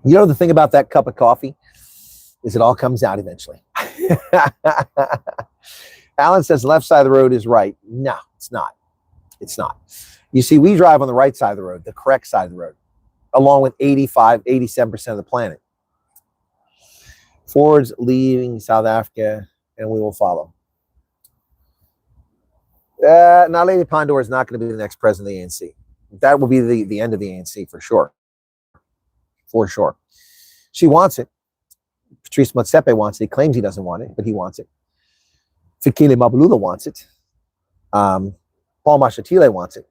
You know, the thing about that cup of coffee is it all comes out eventually. Alan says left side of the road is right. No, it's not. It's not. You see, we drive on the right side of the road, the correct side of the road, along with 85, 87% of the planet. Ford's leaving South Africa, and we will follow. Now, Lady Pondor is not going to be the next president of the ANC. That will be the end of the ANC for sure. For sure. She wants it. Patrice Motsepe wants it. He claims he doesn't want it, but he wants it. Fikile Mabulula wants it. Paul Mashatile wants it.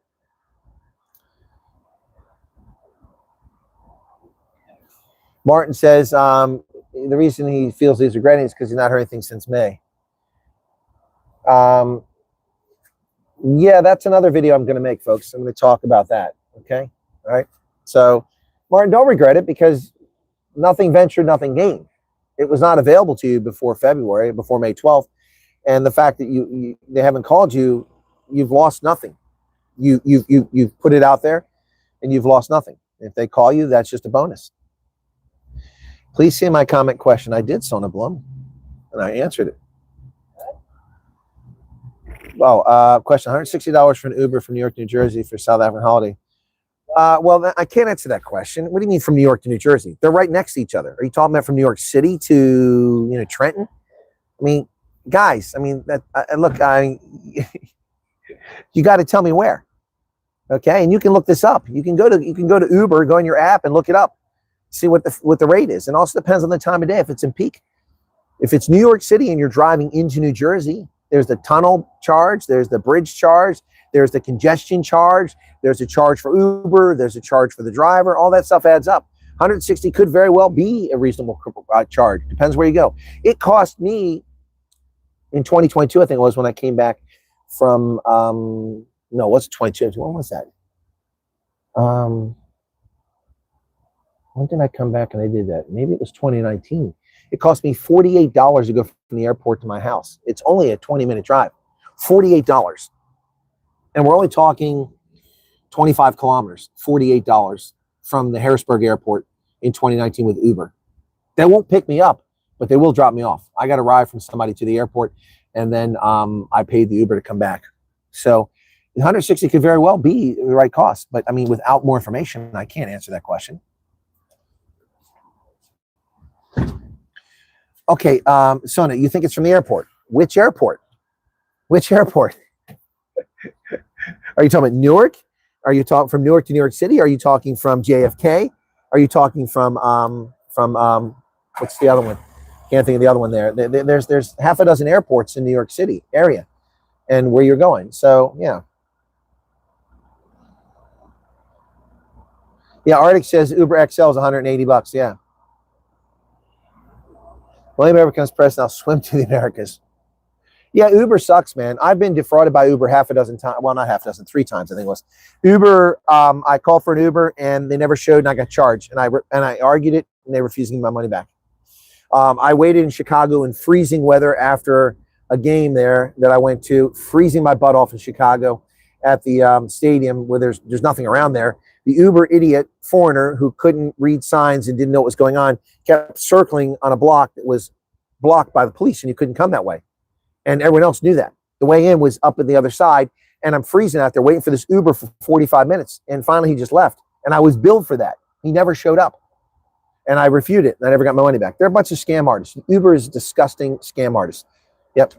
Martin says the reason he feels he's regretting is because he's not heard anything since May. Yeah, that's another video I'm going to make, folks. I'm going to talk about that. Okay? All right? So, Martin, don't regret it because nothing ventured, nothing gained. It was not available to you before February, before May 12th. And the fact that they haven't called you, you've lost nothing. You've put it out there and you've lost nothing. If they call you, that's just a bonus. Please see my comment question. I did, Sona Blum, and I answered it. Well, question, $160 for an Uber from New York to New Jersey for South African holiday. Well, I can't answer that question. What do you mean from New York to New Jersey? They're right next to each other. Are you talking about from New York City to, Trenton? I mean, guys, I mean, look, you got to tell me where. Okay, and you can look this up. You can go to Uber, go in your app and look it up. See what the rate is. And also depends on the time of day if it's in peak. If it's New York City and you're driving into New Jersey, there's the tunnel charge, there's the bridge charge, there's the congestion charge, there's a charge for Uber, there's a charge for the driver, all that stuff adds up. 160 could very well be a reasonable charge. Depends where you go. It cost me in 2022, I think it was when I came back from, no, what's 22? When was that? When did I come back and I did that? Maybe it was 2019. It cost me $48 to go from the airport to my house. It's only a 20-minute drive. $48. And we're only talking 25 kilometers, $48 from the Harrisburg airport in 2019 with Uber. They won't pick me up, but they will drop me off. I got a ride from somebody to the airport, and then I paid the Uber to come back. So 160 could very well be the right cost. But, I mean, without more information, I can't answer that question. Okay, Sona, you think it's from the airport? Which airport? Which airport? Are you talking about Newark? Are you talking from Newark to New York City? Are you talking from JFK? Are you talking from what's the other one? Can't think of the other one there. There's half a dozen airports in New York City area and where you're going. So, yeah. Yeah, Arctic says Uber XL is $180. Yeah. William ever becomes president, I'll swim to the Americas. Yeah, Uber sucks, man. I've been defrauded by Uber half a dozen times. Well, not half a dozen, 3 times, I think it was. Uber, I called for an Uber, and they never showed, and I got charged. And I argued it, and they refused to give me my money back. I waited in Chicago in freezing weather after a game there that I went to, freezing my butt off in Chicago at the stadium where there's nothing around there. The Uber idiot foreigner who couldn't read signs and didn't know what was going on kept circling on a block that was blocked by the police, and you couldn't come that way. And everyone else knew that. The way in was up on the other side, and I'm freezing out there waiting for this Uber for 45 minutes. And finally, he just left. And I was billed for that. He never showed up. And I refuted it, and I never got my money back. They're a bunch of scam artists. Uber is a disgusting scam artist. Yep.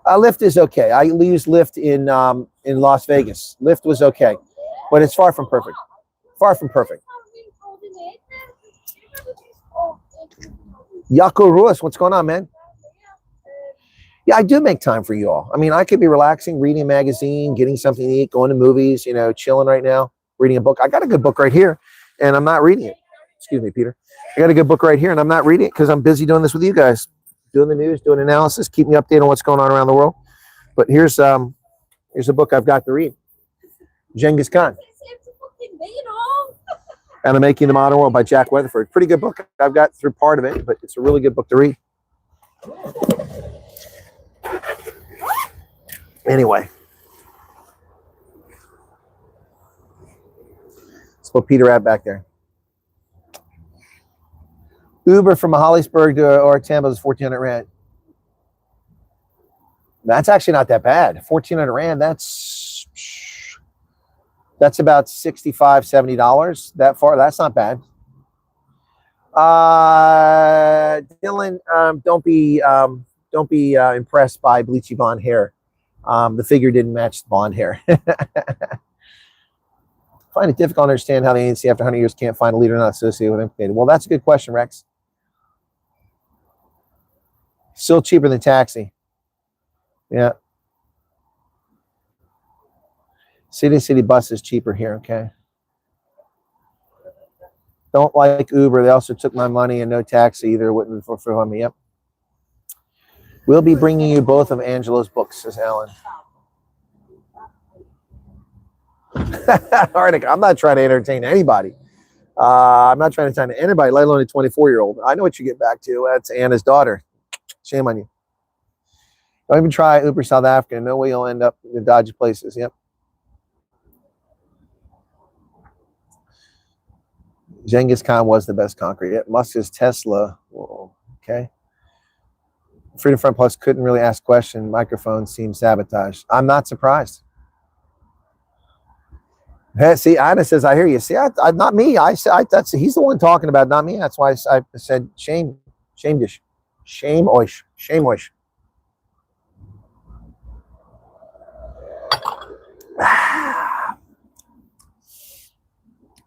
Lyft is okay. I used Lyft in Las Vegas. Lyft was okay, but it's far from perfect. Far from perfect. Yako Ruiz, what's going on, man? Yeah, I do make time for you all. I mean, I could be relaxing, reading a magazine, getting something to eat, going to movies, chilling right now, reading a book. I got a good book right here, and I'm not reading it. Excuse me, Peter. I got a good book right here, and I'm not reading it because I'm busy doing this with you guys. Doing the news, doing analysis, keep me updated on what's going on around the world. But here's a book I've got to read. Genghis Khan. And I'm Making the Modern World by Jack Weatherford. Pretty good book. I've got through part of it, but it's a really good book to read. Anyway. Let's put Peter at back there. Uber from Holliesburg to or Tampa is 1,400 Rand. That's actually not that bad. 1,400 Rand, that's about $65, $70. That far, that's not bad. Dylan, don't be impressed by bleachy blonde hair. The figure didn't match the blonde hair. Find it difficult to understand how the ANC after 100 years can't find a leader not associated with implicated. Well, that's a good question, Rex. Still cheaper than taxi. Yeah. City bus is cheaper here, okay? Don't like Uber. They also took my money and no taxi either. Wouldn't fulfill me. Yep. We'll be bringing you both of Angelo's books, says Alan. Arctic, I'm not trying to entertain anybody. I'm not trying to entertain anybody, let alone a 24-year-old. I know what you get back to. That's Anna's daughter. Shame on you. Don't even try Uber South Africa. No way you'll end up in dodgy places. Yep. Genghis Khan was the best concrete. Yep. Musk's Tesla. Whoa. Okay. Freedom Front Plus couldn't really ask questions. Microphone seems sabotaged. I'm not surprised. See, Anna says, I hear you. See, not me. He's the one talking about, not me. That's why I said shame oish.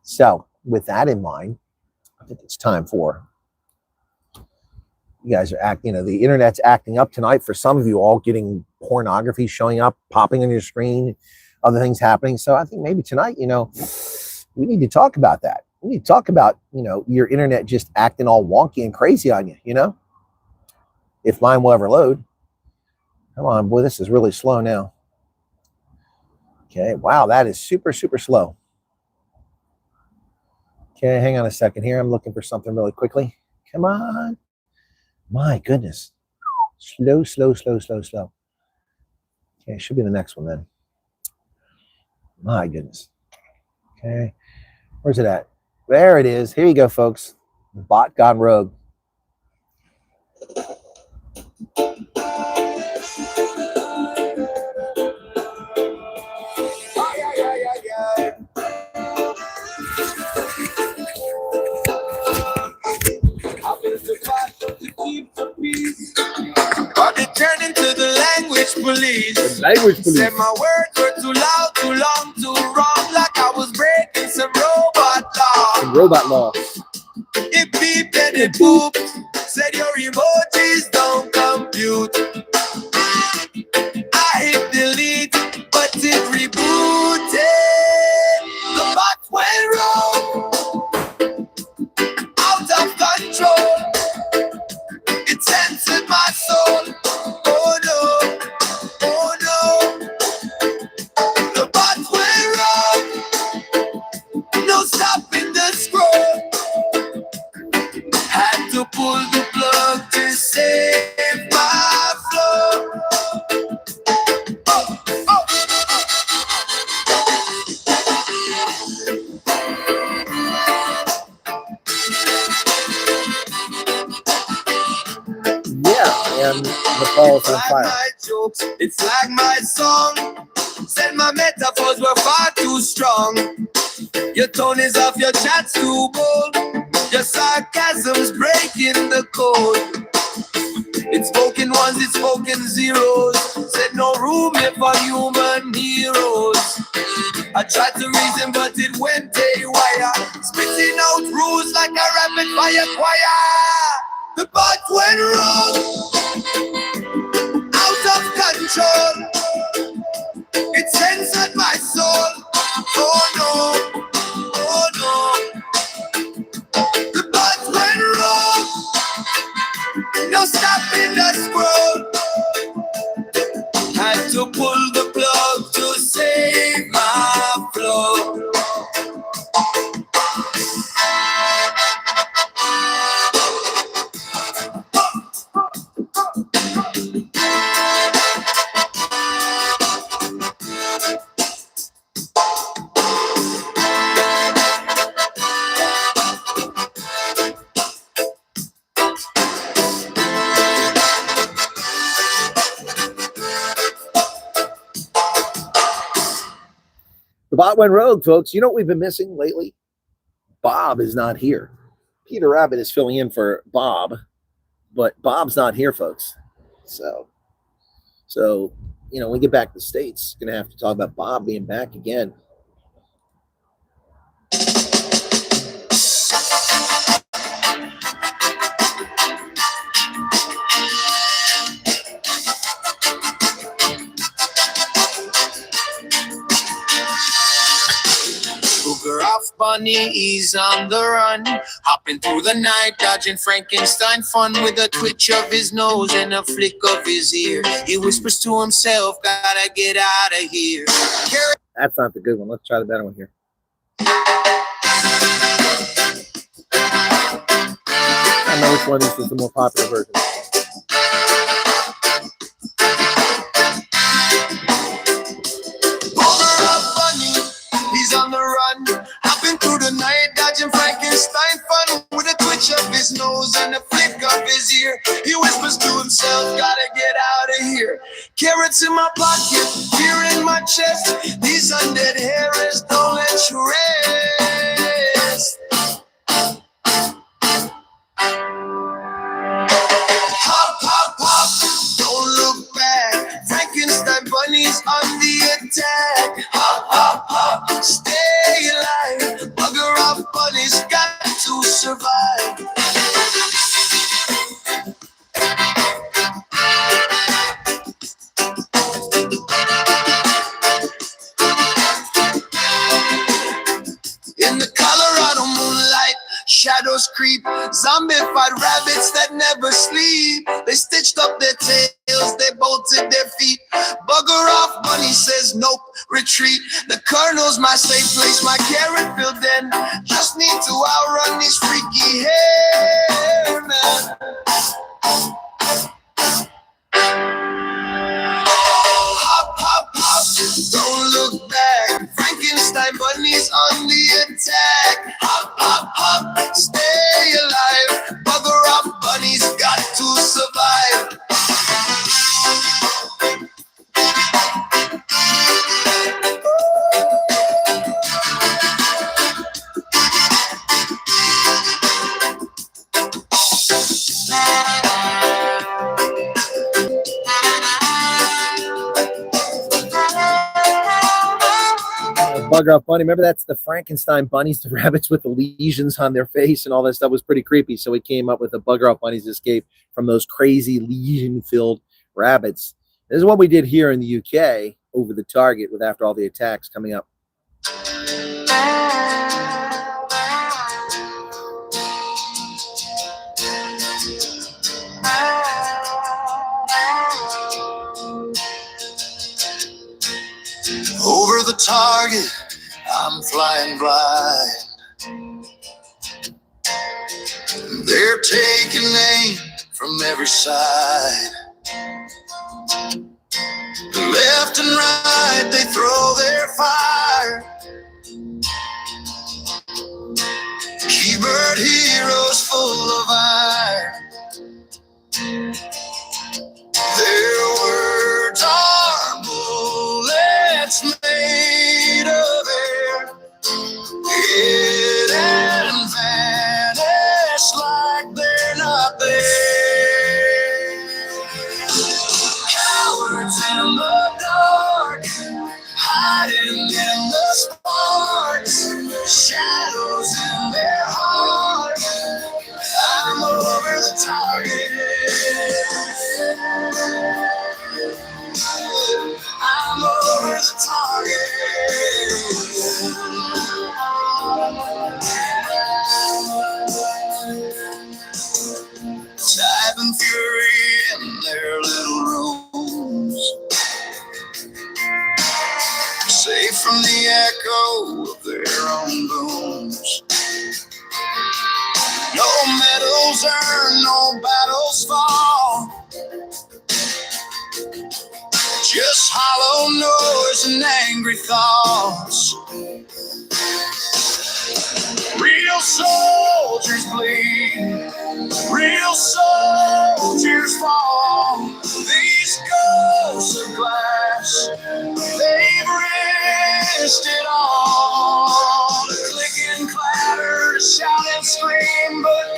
So, with that in mind, I think it's time for you guys are the internet's acting up tonight for some of you, all getting pornography showing up, popping on your screen, other things happening. So I think maybe tonight, we need to talk about that. We need to talk about, your internet just acting all wonky and crazy on you, if mine will ever load. Come on, boy, this is really slow now. Okay, wow, that is super, super slow. Okay, hang on a second here. I'm looking for something really quickly. Come on. My goodness. Slow. Okay, should be the next one then. My goodness. Okay, where's it at? There it is. Here you go, folks. The bot gone rogue. But it turned into the language police. Said my words were too loud, too long, too wrong, like I was breaking some robot law. It beeped and it pooped. Said your emojis don't compute. I hit delete, but it rebooted. The bot went wrong, out of control. It censored my soul. Oh no. The bot went wrong. No stopping the scroll. Had to pull the plug to save my flow. And Nepal's on fire. My jokes, it's like my song. Said my metaphors were far too strong. Your tone is off, your chat's too bold. Your sarcasm's breaking the code. It's spoken ones, it's spoken zeros. Said no room here for human heroes. I tried to reason, but it went haywire. Spitting out rules like a rapid fire choir. The bot went wrong. Out of control. It censored my soul. Oh no. The bot went wrong. No stopping the scroll. Had to pull the plug to save my flow. The bot went rogue, folks. You know what we've been missing lately? Bob is not here. Peter Rabbit is filling in for Bob, but Bob's not here, folks. So when we get back to the States, gonna have to talk about Bob being back again. Off bunny, he's on the run, hopping through the night, dodging Frankenstein fun with a twitch of his nose and a flick of his ear. He whispers to himself, gotta get out of here. That's not the good one. Let's try the better one here. I know which one of these is the more popular version. He's on the run, hopping through the night, dodging Frankenstein fun with a twitch of his nose and a flick of his ear. He whispers to himself, gotta get out of here. Carrots in my pocket, fear in my chest. These undead hairs don't let you rest. Hop, hop, hop, don't look back. Frankenstein bunny's on the attack. Hop, hop, hop, stay alive. Bugger off bunny's got to survive. In the Colorado moonlight, shadows creep, zombified rabbits that never sleep. They stitched up their tails, they bolted their feet. Bugger off, bunny says nope, retreat. The colonel's my safe place, my carrot-filled den. Just need to outrun these freaky hairmen. Hop, hop, hop, don't look back. Frankenstein bunny's on the attack. Hop, hop, hop, stay alive. Bugger off, bunny's got to survive. Bugger off bunny. Remember, that's the Frankenstein bunnies, the rabbits with the lesions on their face and all that stuff was pretty creepy. So we came up with the bugger off bunnies escape from those crazy lesion-filled rabbits. This is what we did here in the UK over the target with after all the attacks coming up. Over the target, I'm flying blind. They're taking aim from every side. Left and right, they throw their fire. Keyword heroes full of iron. Their words are bullets made of air. Hit and vanish like they're not there. Cowards in the dark, hiding in the sparks. Shadows in their heart. I'm over the target. I'm over the target. Type and fury in their little rooms, safe from the echo of their own booms. No medals earned, no battles fall. Just hollow noise and angry thoughts. Real soldiers bleed, real soldiers fall. These ghosts of glass, they've risked it all. To click and clatter, to shout and scream, but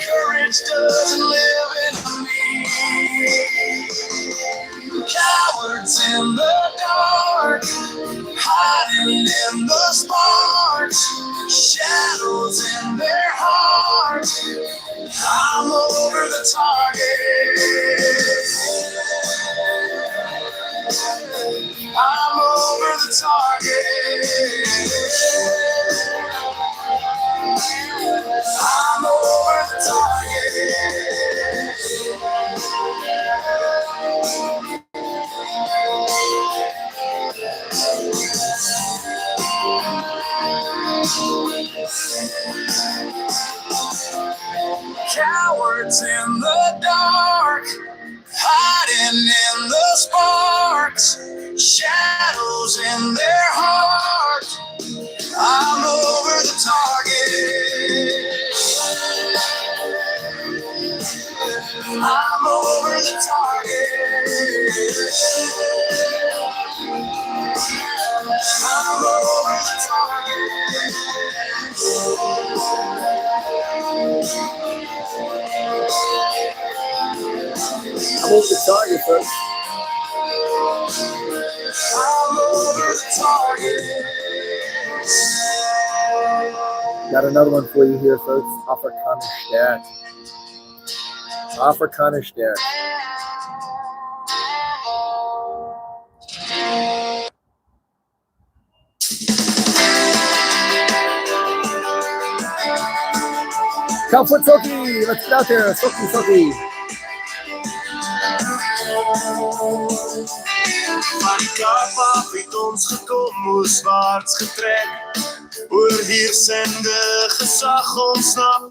in the dark, hiding in the sparks, shadows in their heart. I'm over the target. I'm over the target. I'm over the target. I'm over the target, folks. I'm over the target. Got another one for you here, folks. Afrikanische. Afrikanische. Come for Soki. Let's get out there. Soki, Soki. Maar die kaartpap het ons gekom, moes zwaarts getrek. Oorheersende gezag ontsnap.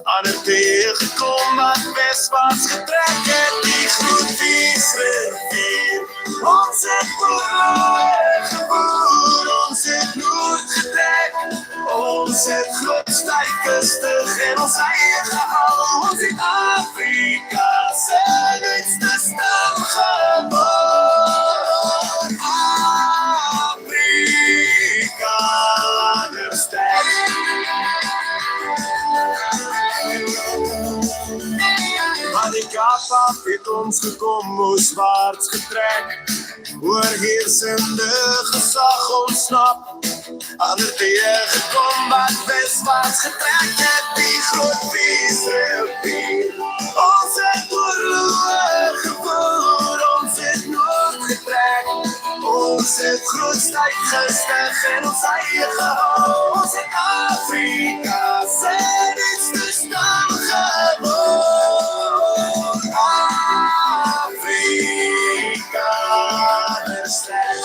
Aan het tegenkom wat westwaarts getrek het. Die groet vies rivier. Ons het boer geboer, ons het noord getrek. Ons het groot stijfkustig en ons eie gehou. Ons het Afrika se nuutste stam geboren. Afrika understand. Maar die kaartpap het ons gekom, moes zwaarts getrek. Oorheersende gezag ontsnap. Aan het tegenkom wat westwaarts getrek het. Die groot vies rivier. Ons het oorlog gevoer, ons het noord getrek. Ons het groot stijf gestig en ons eie gehou. Ons het Afrika se nuutste stam geboren. Afrika understand.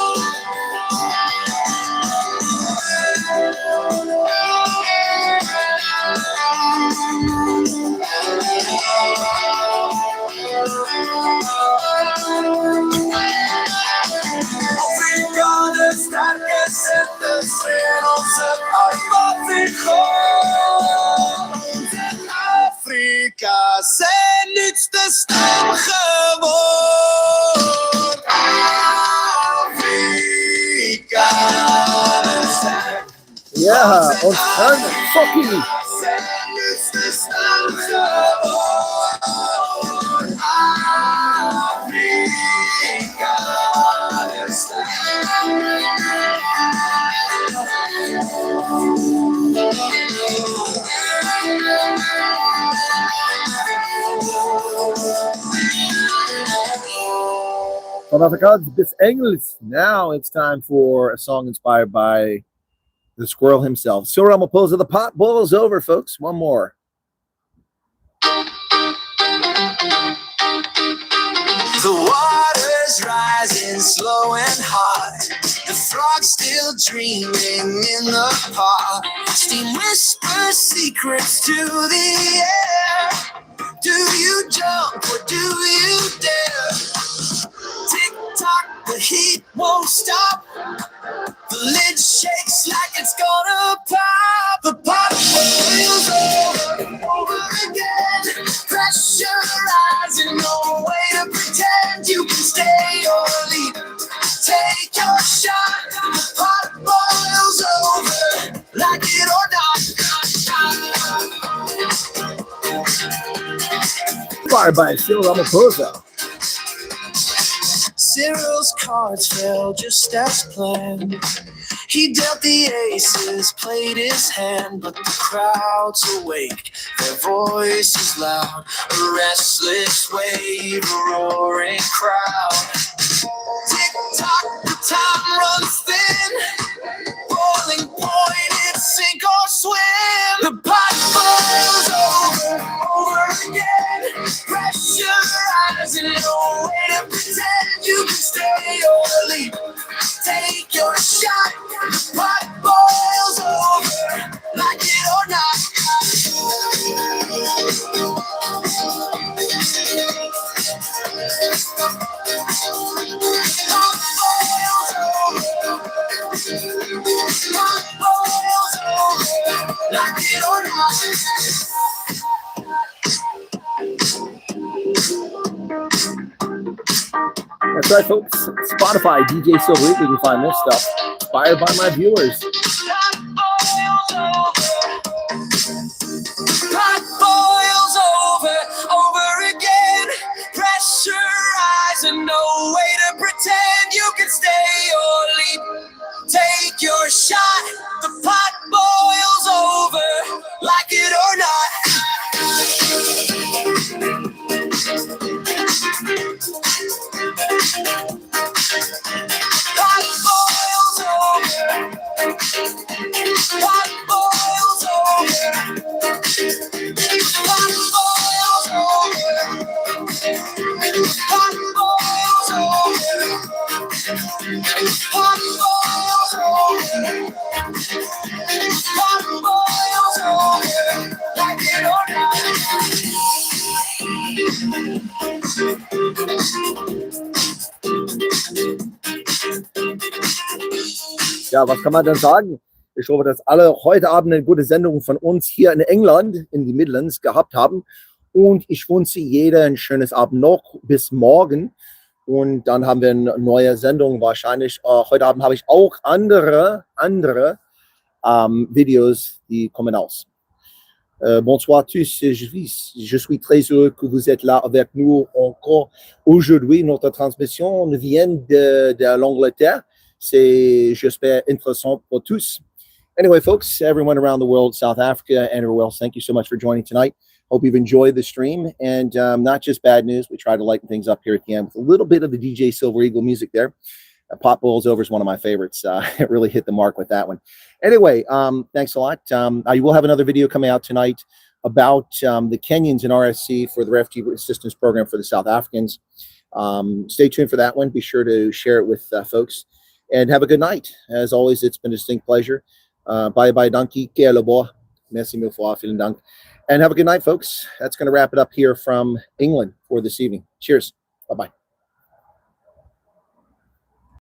Afrikaners sterke zitten in onze Afrika zijn nuutste stam geworden. Afrika zijn. Ja, ontvangen. Soki. Zijn nuutste stam geworden. Afrika zijn. Van Afrikaans bis English. Now it's time for a song inspired by the squirrel himself. Cyril Ramaphosa, the pot boils over, folks. One more. The water's rising slow and hot. The frog's still dreaming in the pot. Steam whispers secrets to the air. Do you jump or do you dare? Tick tock, the heat won't stop. The lid shakes like it's gonna pop. The pot boils over and over again. Pressure rising, no way to pretend you can stay or leave. Take your shot. The pot boils over, like it or not. Inspired by Cyril Ramaphosa. Cyril's cards fell just as planned. He dealt the aces, played his hand, but the crowd's awake, their voices loud. A restless wave, a roaring crowd. Tick-tock, the time runs thin. Boiling point, it's sink or swim. The pot boils over again. Pressure rising, no way to pretend you can stay or leave. Take your shot, the pot boils over, like it or not. Like it or not. That's right, folks. Spotify, DJ Silver Eagle, you can find this stuff. Inspired by my viewers. Pot boils over again. Pressurize and no way to pretend you can stay or leave. Take your shot. The pot boils over, like it or not. Pot boils over. Pot boils over. Pot boils over. Pot boils over. Pot boils over. Pot boils over. Like it or not. Ja, was kann man denn sagen? Ich hoffe, dass alle heute Abend eine gute Sendung von uns hier in England, in die Midlands, gehabt haben. Und ich wünsche jeder ein schönes Abend noch bis morgen. Und dann haben wir eine neue Sendung wahrscheinlich. Heute Abend habe ich auch andere Videos, die kommen aus. Bonsoir à tous, je suis très heureux que vous êtes là avec nous encore aujourd'hui. Notre transmission vient de l'Angleterre. C'est, j'espère, intéressant pour tous. Anyway, folks, everyone around the world, South Africa and everywhere else, thank you so much for joining tonight. Hope you've enjoyed the stream. And not just bad news, we try to lighten things up here at the end with a little bit of the DJ Silver Eagle music there. Pot Boils Over is one of my favorites. It really hit the mark with that one. Anyway, thanks a lot. I will have another video coming out tonight about the Kenyans in RSC for the Refugee Assistance Program for the South Africans. Stay tuned for that one. Be sure to share it with folks. And have a good night. As always, it's been a distinct pleasure. Bye-bye, donkey. Merci mille fois. Vielen Dank. And have a good night, folks. That's going to wrap it up here from England for this evening. Cheers. Bye-bye.